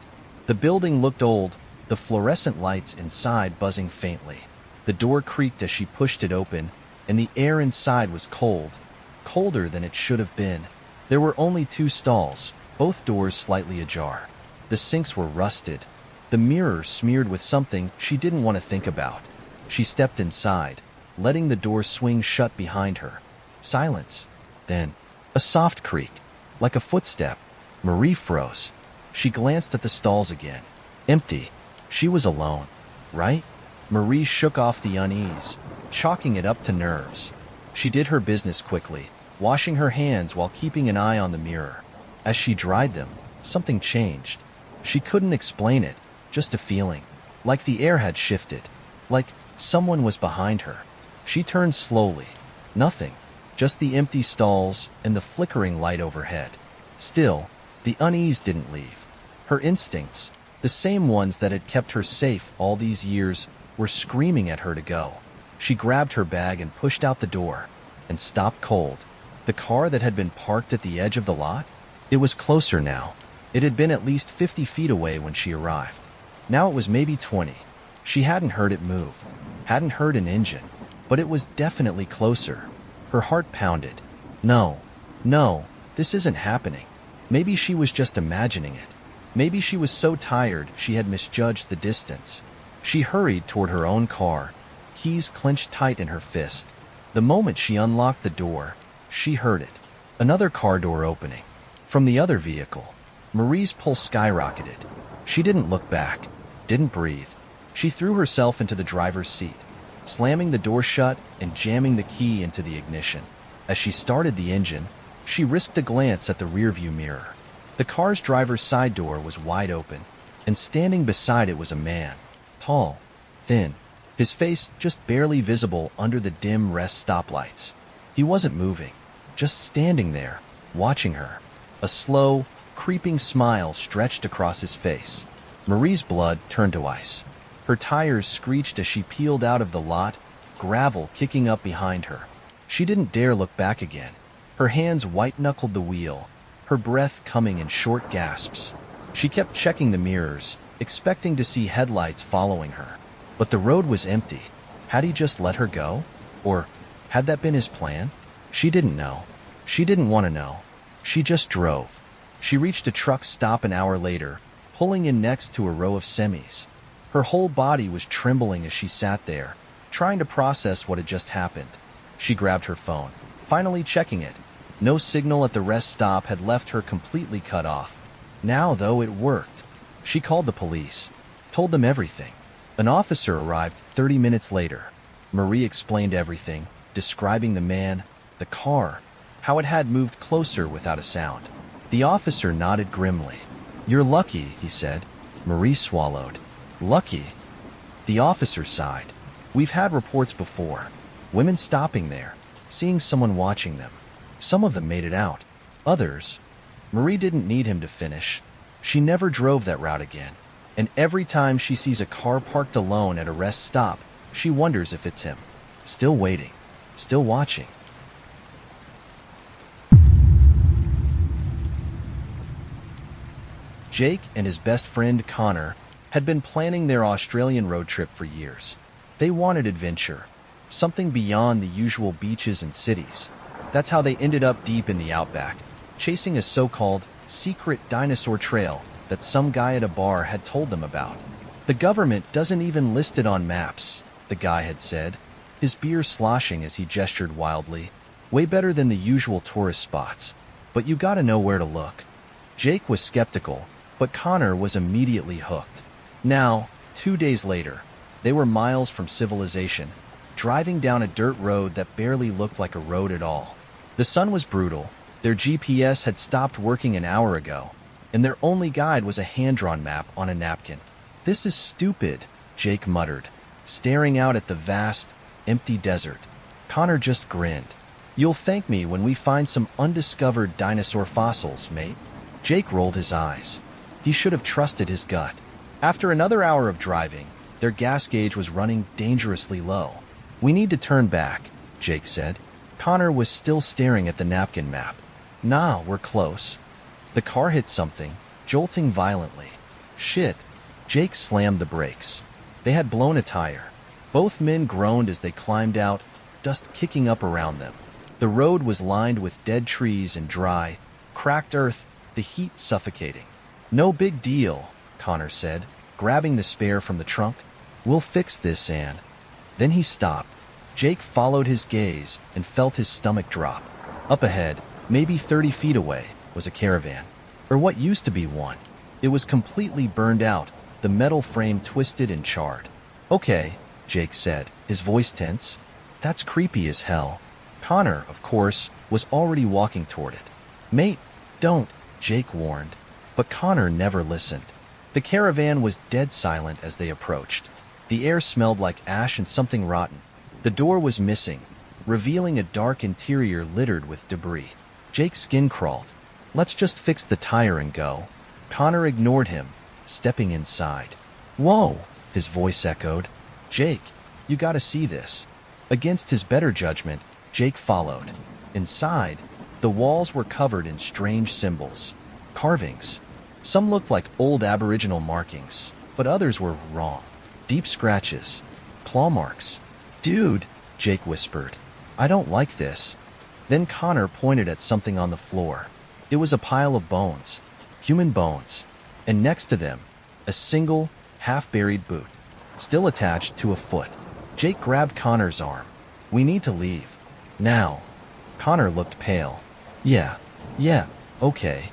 S1: The building looked old, the fluorescent lights inside buzzing faintly. The door creaked as she pushed it open, and the air inside was cold, colder than it should have been. There were only 2 stalls, both doors slightly ajar. The sinks were rusted, the mirror smeared with something she didn't want to think about. She stepped inside, letting the door swing shut behind her. Silence. Then, a soft creak, like a footstep. Marie froze. She glanced at the stalls again. Empty. She was alone, right? Marie shook off the unease, chalking it up to nerves. She did her business quickly, washing her hands while keeping an eye on the mirror. As she dried them, something changed. She couldn't explain it, just a feeling. Like the air had shifted. Like someone was behind her. She turned slowly. Nothing. Just the empty stalls and the flickering light overhead. Still, the unease didn't leave. Her instincts, the same ones that had kept her safe all these years, were screaming at her to go. She grabbed her bag and pushed out the door, and stopped cold. The car that had been parked at the edge of the lot? It was closer now. It had been at least 50 feet away when she arrived. Now it was maybe 20. She hadn't heard it move, hadn't heard an engine, but it was definitely closer. Her heart pounded. No, this isn't happening. Maybe she was just imagining it. Maybe she was so tired she had misjudged the distance. She hurried toward her own car, keys clenched tight in her fist. The moment she unlocked the door, she heard it. Another car door opening. From the other vehicle. Marie's pulse skyrocketed. She didn't look back, didn't breathe. She threw herself into the driver's seat, slamming the door shut and jamming the key into the ignition. As she started the engine, she risked a glance at the rearview mirror. The car's driver's side door was wide open, and standing beside it was a man. Tall, thin, his face just barely visible under the dim rest stoplights. He wasn't moving, just standing there, watching her. A slow, creeping smile stretched across his face. Marie's blood turned to ice. Her tires screeched as she peeled out of the lot, gravel kicking up behind her. She didn't dare look back again. Her hands white-knuckled the wheel, her breath coming in short gasps. She kept checking the mirrors, expecting to see headlights following her. But the road was empty. Had he just let her go? Or had that been his plan? She didn't know. She didn't want to know. She just drove. She reached a truck stop an hour later, pulling in next to a row of semis. Her whole body was trembling as she sat there, trying to process what had just happened. She grabbed her phone, finally checking it. No signal at the rest stop had left her completely cut off. Now, though, it worked. She called the police, told them everything. An officer arrived 30 minutes later. Marie explained everything, describing the man, the car, how it had moved closer without a sound. The officer nodded grimly. "You're lucky," he said. Marie swallowed. "Lucky?" The officer sighed. "We've had reports before. Women stopping there, seeing someone watching them. Some of them made it out. Others..." Marie didn't need him to finish. She never drove that route again. And every time she sees a car parked alone at a rest stop, she wonders if it's him. Still waiting. Still watching. Jake and his best friend Connor had been planning their Australian road trip for years. They wanted adventure, something beyond the usual beaches and cities. That's how they ended up deep in the outback, chasing a so-called secret dinosaur trail that some guy at a bar had told them about. "The government doesn't even list it on maps," the guy had said. his beer sloshing as he gestured wildly. Way better than the usual tourist spots, but you gotta know where to look. Jake was skeptical, but Connor was immediately hooked. Now, 2 days later, they were miles from civilization, driving down a dirt road that barely looked like a road at all. The sun was brutal, their GPS had stopped working an hour ago, and their only guide was a hand-drawn map on a napkin. "This is stupid," Jake muttered, staring out at the vast, empty desert. Connor just grinned. "You'll thank me when we find some undiscovered dinosaur fossils, mate." Jake rolled his eyes. He should have trusted his gut. After another hour of driving, their gas gauge was running dangerously low. "We need to turn back," Jake said. Connor was still staring at the napkin map. "Nah, we're close." The car hit something, jolting violently. "Shit." Jake slammed the brakes. They had blown a tire. Both men groaned as they climbed out, dust kicking up around them. The road was lined with dead trees and dry, cracked earth, the heat suffocating. "No big deal," Connor said, grabbing the spare from the trunk. "We'll fix this, and..." Then he stopped. Jake followed his gaze and felt his stomach drop. Up ahead, maybe 30 feet away, was a caravan. Or what used to be one. It was completely burned out, the metal frame twisted and charred. "Okay," Jake said, his voice tense. "That's creepy as hell." Connor, of course, was already walking toward it. "Mate, don't," Jake warned. But Connor never listened. The caravan was dead silent as they approached. The air smelled like ash and something rotten. The door was missing, revealing a dark interior littered with debris. Jake's skin crawled. "Let's just fix the tire and go." Connor ignored him, stepping inside. "Whoa," his voice echoed. "Jake, you gotta see this." Against his better judgment, Jake followed. Inside, the walls were covered in strange symbols. Carvings. Some looked like old Aboriginal markings, but others were wrong. Deep scratches. Claw marks. "Dude," Jake whispered, "I don't like this." Then Connor pointed at something on the floor. It was a pile of bones. Human bones. And next to them, a single, half-buried boot, still attached to a foot. Jake grabbed Connor's arm. "We need to leave. Now." Connor looked pale. Yeah, okay."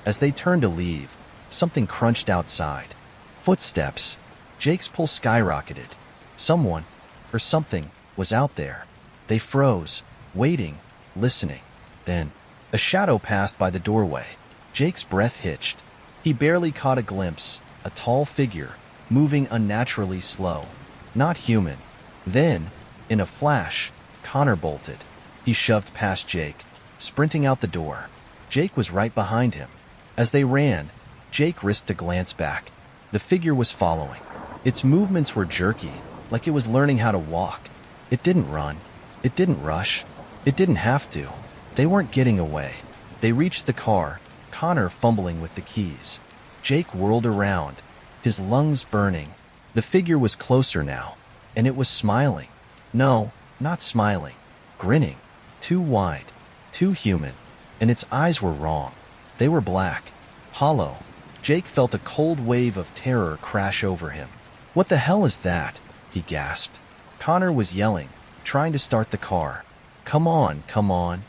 S1: As they turned to leave, something crunched outside. Footsteps. Jake's pulse skyrocketed. Someone, or something, was out there. They froze, waiting, listening. Then, a shadow passed by the doorway. Jake's breath hitched. He barely caught a glimpse, a tall figure, moving unnaturally slow. Not human. Then, in a flash, Connor bolted. He shoved past Jake, sprinting out the door. Jake was right behind him. As they ran, Jake risked a glance back. The figure was following. Its movements were jerky, like it was learning how to walk. It didn't run. It didn't rush. It didn't have to. They weren't getting away. They reached the car, Connor fumbling with the keys. Jake whirled around, his lungs burning. The figure was closer now, and it was smiling. No, not smiling. Grinning. Too wide. Too human. And its eyes were wrong. They were black. Hollow. Jake felt a cold wave of terror crash over him. "What the hell is that?" he gasped. Connor was yelling, trying to start the car. Come on."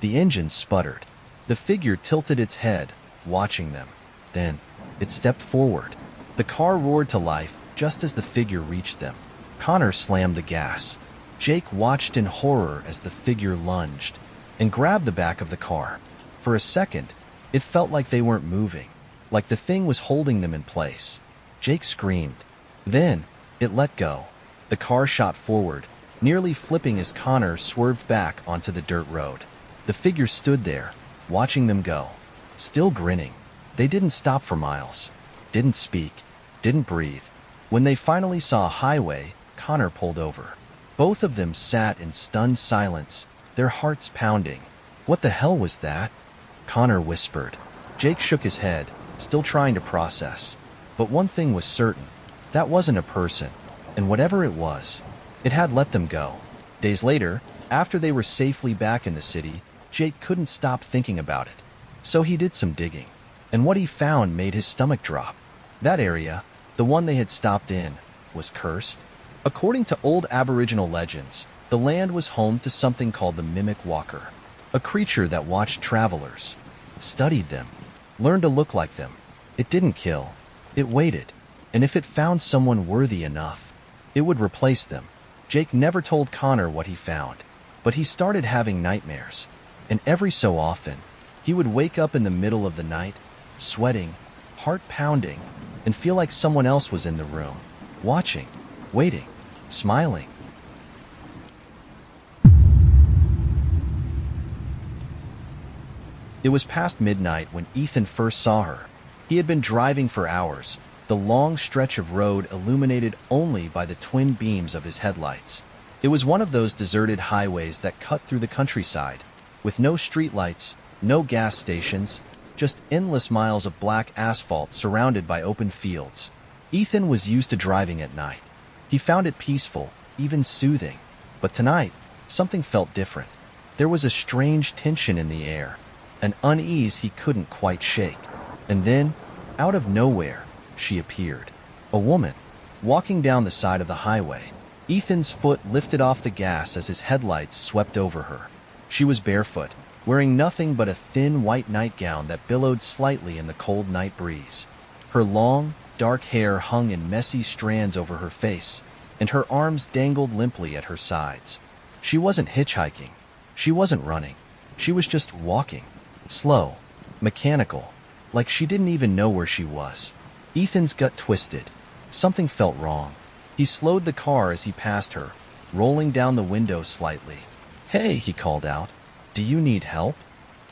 S1: The engine sputtered. The figure tilted its head, watching them. Then, it stepped forward. The car roared to life just as the figure reached them. Connor slammed the gas. Jake watched in horror as the figure lunged and grabbed the back of the car. For a second, it felt like they weren't moving, like the thing was holding them in place. Jake screamed. Then, it let go. The car shot forward, nearly flipping as Connor swerved back onto the dirt road. The figure stood there, watching them go, still grinning. They didn't stop for miles, didn't speak, didn't breathe. When they finally saw a highway, Connor pulled over. Both of them sat in stunned silence, their hearts pounding. "What the hell was that?" Connor whispered. Jake shook his head, still trying to process. But one thing was certain. That wasn't a person, and whatever it was, it had let them go. Days later, after they were safely back in the city, Jake couldn't stop thinking about it. So he did some digging, and what he found made his stomach drop. That area, the one they had stopped in, was cursed. According to old Aboriginal legends, the land was home to something called the mimic walker, a creature that watched travelers, studied them, learned to look like them. It didn't kill, it waited, and if it found someone worthy enough, it would replace them. Jake never told Connor what he found, but he started having nightmares, and every so often, he would wake up in the middle of the night, sweating, heart pounding, and feel like someone else was in the room, watching, waiting, smiling. It was past midnight when Ethan first saw her. He had been driving for hours, the long stretch of road illuminated only by the twin beams of his headlights. It was one of those deserted highways that cut through the countryside, with no streetlights, no gas stations, just endless miles of black asphalt surrounded by open fields. Ethan was used to driving at night. He found it peaceful, even soothing. But tonight, something felt different. There was a strange tension in the air, an unease he couldn't quite shake. And then, out of nowhere, she appeared. A woman, walking down the side of the highway. Ethan's foot lifted off the gas as his headlights swept over her. She was barefoot, wearing nothing but a thin white nightgown that billowed slightly in the cold night breeze. Her long, dark hair hung in messy strands over her face, and her arms dangled limply at her sides. She wasn't hitchhiking. She wasn't running. She was just walking. Slow, mechanical, like she didn't even know where she was. Ethan's gut twisted. Something felt wrong. He slowed the car as he passed her, rolling down the window slightly. "Hey," he called out. "Do you need help?"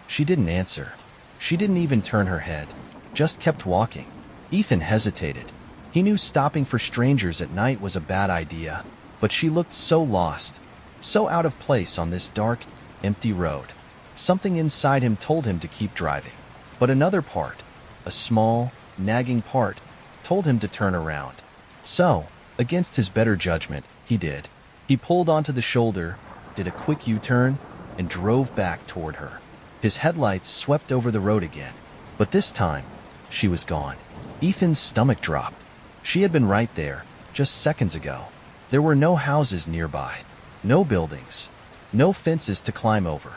S1: She didn't answer. She didn't even turn her head, just kept walking. Ethan hesitated. He knew stopping for strangers at night was a bad idea, but she looked so lost, so out of place on this dark, empty road. Something inside him told him to keep driving. But another part, a small, nagging part, told him to turn around. So, against his better judgment, he did. He pulled onto the shoulder, did a quick U-turn, and drove back toward her. His headlights swept over the road again, but this time, she was gone. Ethan's stomach dropped. She had been right there, just seconds ago. There were no houses nearby, no buildings, no fences to climb over,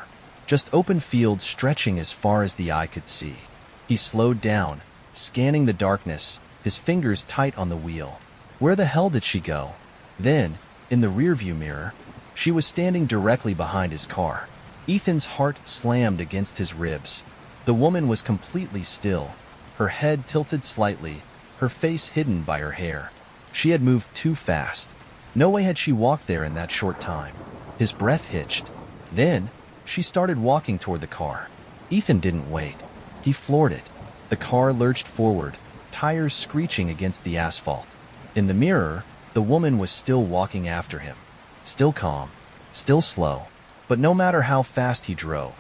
S1: just open fields stretching as far as the eye could see. He slowed down, scanning the darkness, his fingers tight on the wheel. Where the hell did she go? Then, in the rearview mirror, she was standing directly behind his car. Ethan's heart slammed against his ribs. The woman was completely still, her head tilted slightly, her face hidden by her hair. She had moved too fast. No way had she walked there in that short time. His breath hitched. Then, she started walking toward the car. Ethan didn't wait. He floored it. The car lurched forward, tires screeching against the asphalt. In the mirror, the woman was still walking after him. Still calm, still slow, but no matter how fast he drove,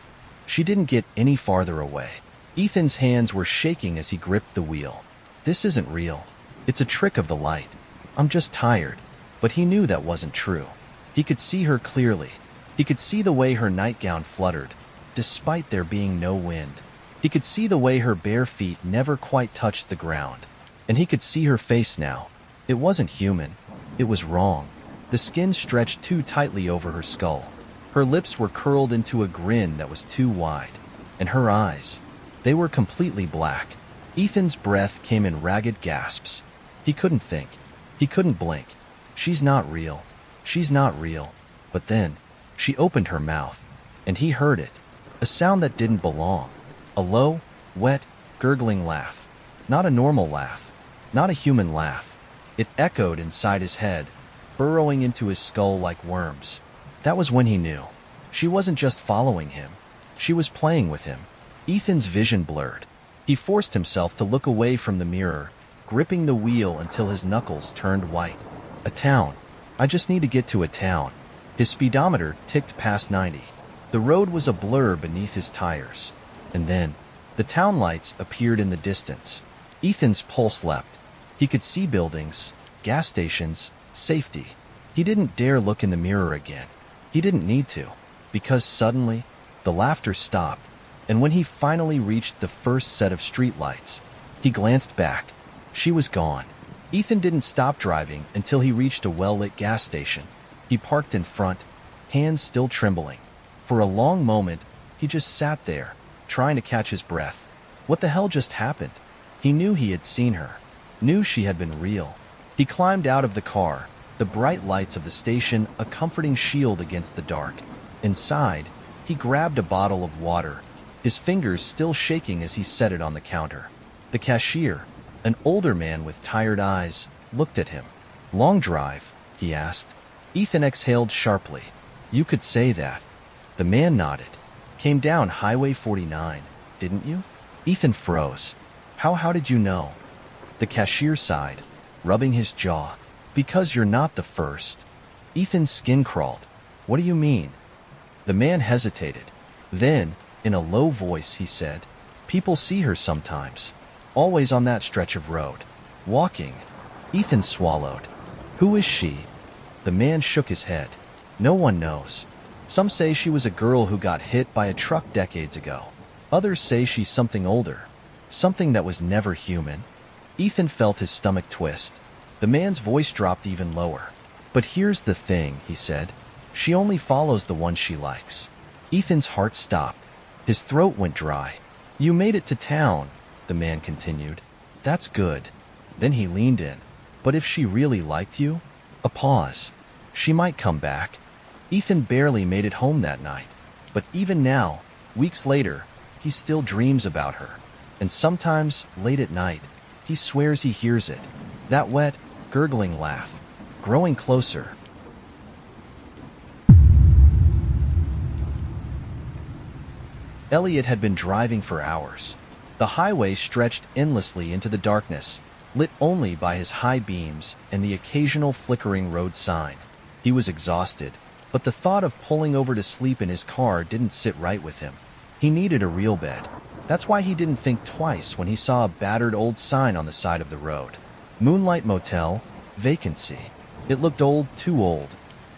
S1: she didn't get any farther away. Ethan's hands were shaking as he gripped the wheel. This isn't real. It's a trick of the light. I'm just tired. But he knew that wasn't true. He could see her clearly. He could see the way her nightgown fluttered, despite there being no wind. He could see the way her bare feet never quite touched the ground. And he could see her face now. It wasn't human. It was wrong. The skin stretched too tightly over her skull. Her lips were curled into a grin that was too wide. And her eyes, they were completely black. Ethan's breath came in ragged gasps. He couldn't think. He couldn't blink. She's not real. She's not real. But then, she opened her mouth, and he heard it. A sound that didn't belong. A low, wet, gurgling laugh. Not a normal laugh. Not a human laugh. It echoed inside his head, burrowing into his skull like worms. That was when he knew. She wasn't just following him. She was playing with him. Ethan's vision blurred. He forced himself to look away from the mirror, gripping the wheel until his knuckles turned white. A town. I just need to get to a town. His speedometer ticked past 90. The road was a blur beneath his tires. And then, the town lights appeared in the distance. Ethan's pulse leapt. He could see buildings, gas stations, safety. He didn't dare look in the mirror again. He didn't need to, because suddenly, the laughter stopped, and when he finally reached the first set of streetlights, he glanced back. She was gone. Ethan didn't stop driving until he reached a well-lit gas station. He parked in front, hands still trembling. For a long moment, he just sat there, trying to catch his breath. What the hell just happened? He knew he had seen her, knew she had been real. He climbed out of the car, the bright lights of the station a comforting shield against the dark. Inside, he grabbed a bottle of water, his fingers still shaking as he set it on the counter. The cashier, an older man with tired eyes, looked at him. "Long drive?" he asked. Ethan exhaled sharply. "You could say that." The man nodded. "Came down Highway 49, didn't you?" Ethan froze. How did you know?" The cashier sighed, rubbing his jaw. "Because you're not the first." Ethan's skin crawled. "What do you mean?" The man hesitated. Then, in a low voice, he said, "People see her sometimes. Always on that stretch of road. Walking." Ethan swallowed. "Who is she?" The man shook his head. "No one knows. Some say she was a girl who got hit by a truck decades ago. Others say she's something older. Something that was never human." Ethan felt his stomach twist. The man's voice dropped even lower. "But here's the thing," he said. "She only follows the one she likes." Ethan's heart stopped. His throat went dry. "You made it to town," the man continued. "That's good." Then he leaned in. "But if she really liked you?" A pause. "She might come back." Ethan barely made it home that night. But even now, weeks later, he still dreams about her. And sometimes, late at night, he swears he hears it. That wet, gurgling laugh. Growing closer. Elliot had been driving for hours. The highway stretched endlessly into the darkness, lit only by his high beams and the occasional flickering road sign. He was exhausted, but the thought of pulling over to sleep in his car didn't sit right with him. He needed a real bed. That's why he didn't think twice when he saw a battered old sign on the side of the road. Moonlight Motel, vacancy. It looked old, too old,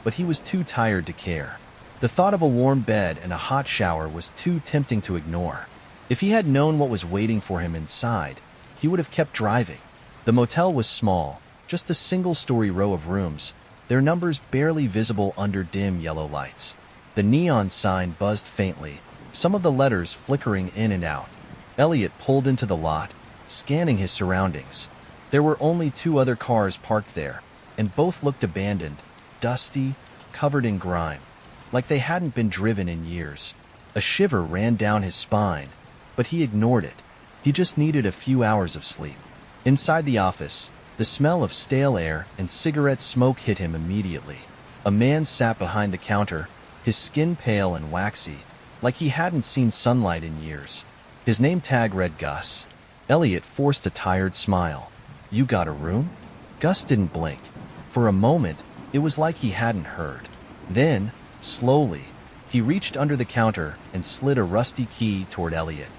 S1: but he was too tired to care. The thought of a warm bed and a hot shower was too tempting to ignore. If he had known what was waiting for him inside, he would have kept driving. The motel was small, just a single-story row of rooms, their numbers barely visible under dim yellow lights. The neon sign buzzed faintly, some of the letters flickering in and out. Elliot pulled into the lot, scanning his surroundings. There were only 2 other cars parked there, and both looked abandoned, dusty, covered in grime, like they hadn't been driven in years. A shiver ran down his spine, but he ignored it. He just needed a few hours of sleep. Inside the office, the smell of stale air and cigarette smoke hit him immediately. A man sat behind the counter, his skin pale and waxy, like he hadn't seen sunlight in years. His name tag read Gus. Elliot forced a tired smile. "You got a room?" Gus didn't blink. For a moment, it was like he hadn't heard. Then, slowly, he reached under the counter and slid a rusty key toward Elliot.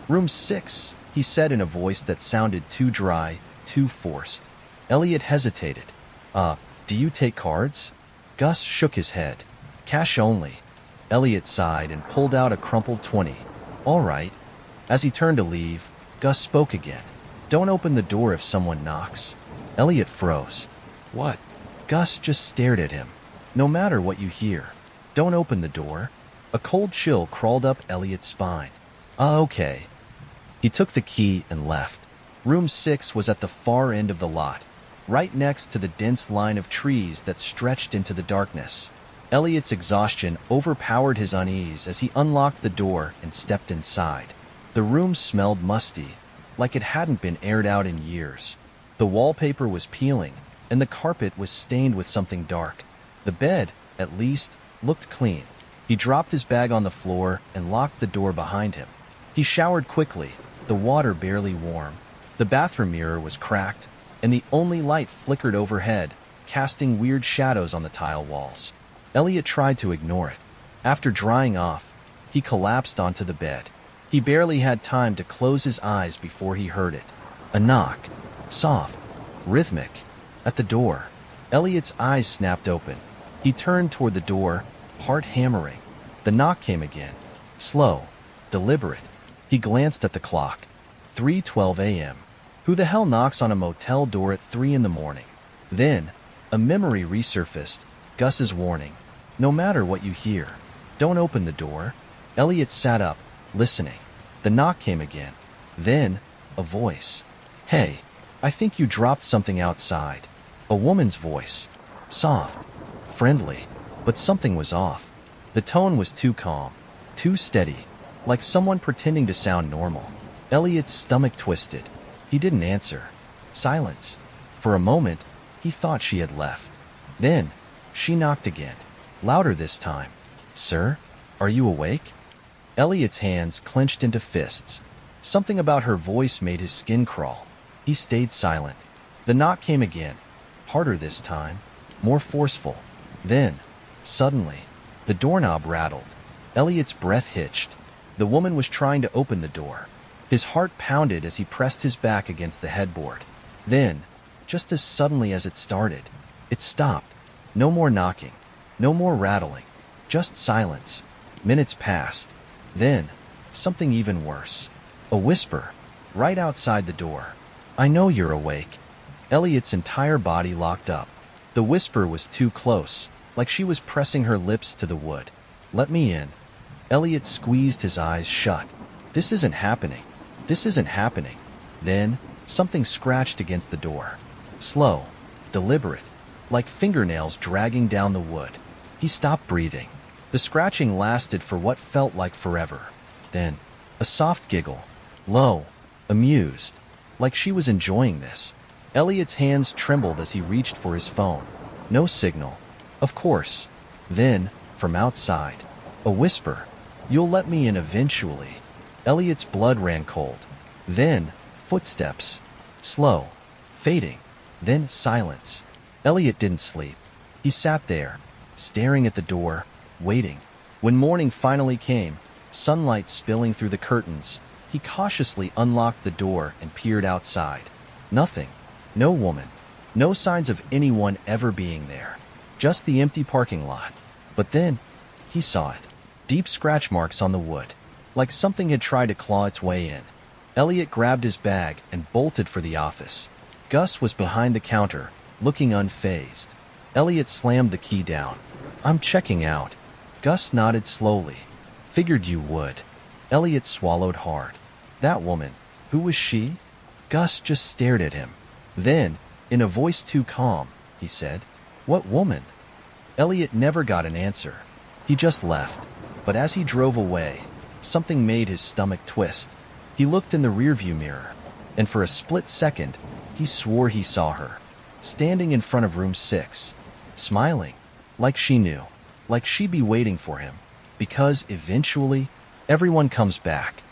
S1: "Room 6, he said in a voice that sounded too dry, too forced. Elliot hesitated. Do you take cards?" Gus shook his head. "Cash only." Elliot sighed and pulled out a crumpled 20. "All right." As he turned to leave, Gus spoke again. "Don't open the door if someone knocks." Elliot froze. "What?" Gus just stared at him. "No matter what you hear, don't open the door." A cold chill crawled up Elliot's spine. Okay." He took the key and left. Room 6 was at the far end of the lot, right next to the dense line of trees that stretched into the darkness. Elliot's exhaustion overpowered his unease as he unlocked the door and stepped inside. The room smelled musty, like it hadn't been aired out in years. The wallpaper was peeling, and the carpet was stained with something dark. The bed, at least, looked clean. He dropped his bag on the floor and locked the door behind him. He showered quickly, the water barely warm. The bathroom mirror was cracked, and the only light flickered overhead, casting weird shadows on the tile walls. Elliot tried to ignore it. After drying off, he collapsed onto the bed. He barely had time to close his eyes before he heard it. A knock. Soft. Rhythmic. At the door. Elliot's eyes snapped open. He turned toward the door, heart hammering. The knock came again. Slow. Deliberate. He glanced at the clock. 3:12 a.m. Who the hell knocks on a motel door at 3 in the morning? Then, a memory resurfaced, Gus's warning. No matter what you hear, don't open the door. Elliot sat up, listening. The knock came again. Then, a voice. Hey, I think you dropped something outside. A woman's voice. Soft, friendly, but something was off. The tone was too calm, too steady, like someone pretending to sound normal. Elliot's stomach twisted. He didn't answer. Silence. For a moment, he thought she had left. Then, she knocked again, louder this time. Sir, are you awake? Elliot's hands clenched into fists. Something about her voice made his skin crawl. He stayed silent. The knock came again, harder this time, more forceful. Then, suddenly, the doorknob rattled. Elliot's breath hitched. The woman was trying to open the door. His heart pounded as he pressed his back against the headboard. Then, just as suddenly as it started, it stopped. No more knocking, no more rattling, just silence. Minutes passed. Then, something even worse. A whisper, right outside the door. I know you're awake. Elliot's entire body locked up. The whisper was too close, like she was pressing her lips to the wood. Let me in. Elliot squeezed his eyes shut. This isn't happening. This isn't happening. Then, something scratched against the door. Slow, deliberate, like fingernails dragging down the wood. He stopped breathing. The scratching lasted for what felt like forever. Then, a soft giggle. Low, amused, like she was enjoying this. Elliot's hands trembled as he reached for his phone. No signal. Of course. Then, from outside, a whisper. You'll let me in eventually. Elliot's blood ran cold. Then, footsteps. Slow, fading. Then silence. Elliot didn't sleep. He sat there, staring at the door, waiting. When morning finally came, sunlight spilling through the curtains, he cautiously unlocked the door and peered outside. Nothing. No woman. No signs of anyone ever being there. Just the empty parking lot. But then, he saw it. Deep scratch marks on the wood, like something had tried to claw its way in. Elliot grabbed his bag and bolted for the office. Gus was behind the counter, looking unfazed. Elliot slammed the key down. I'm checking out. Gus nodded slowly. Figured you would. Elliot swallowed hard. That woman, who was she? Gus just stared at him. Then, in a voice too calm, he said, What woman? Elliot never got an answer. He just left. But as he drove away, something made his stomach twist. He looked in the rearview mirror, and for a split second, he swore he saw her, standing in front of room 6, smiling, like she knew, like she'd be waiting for him, because eventually, everyone comes back.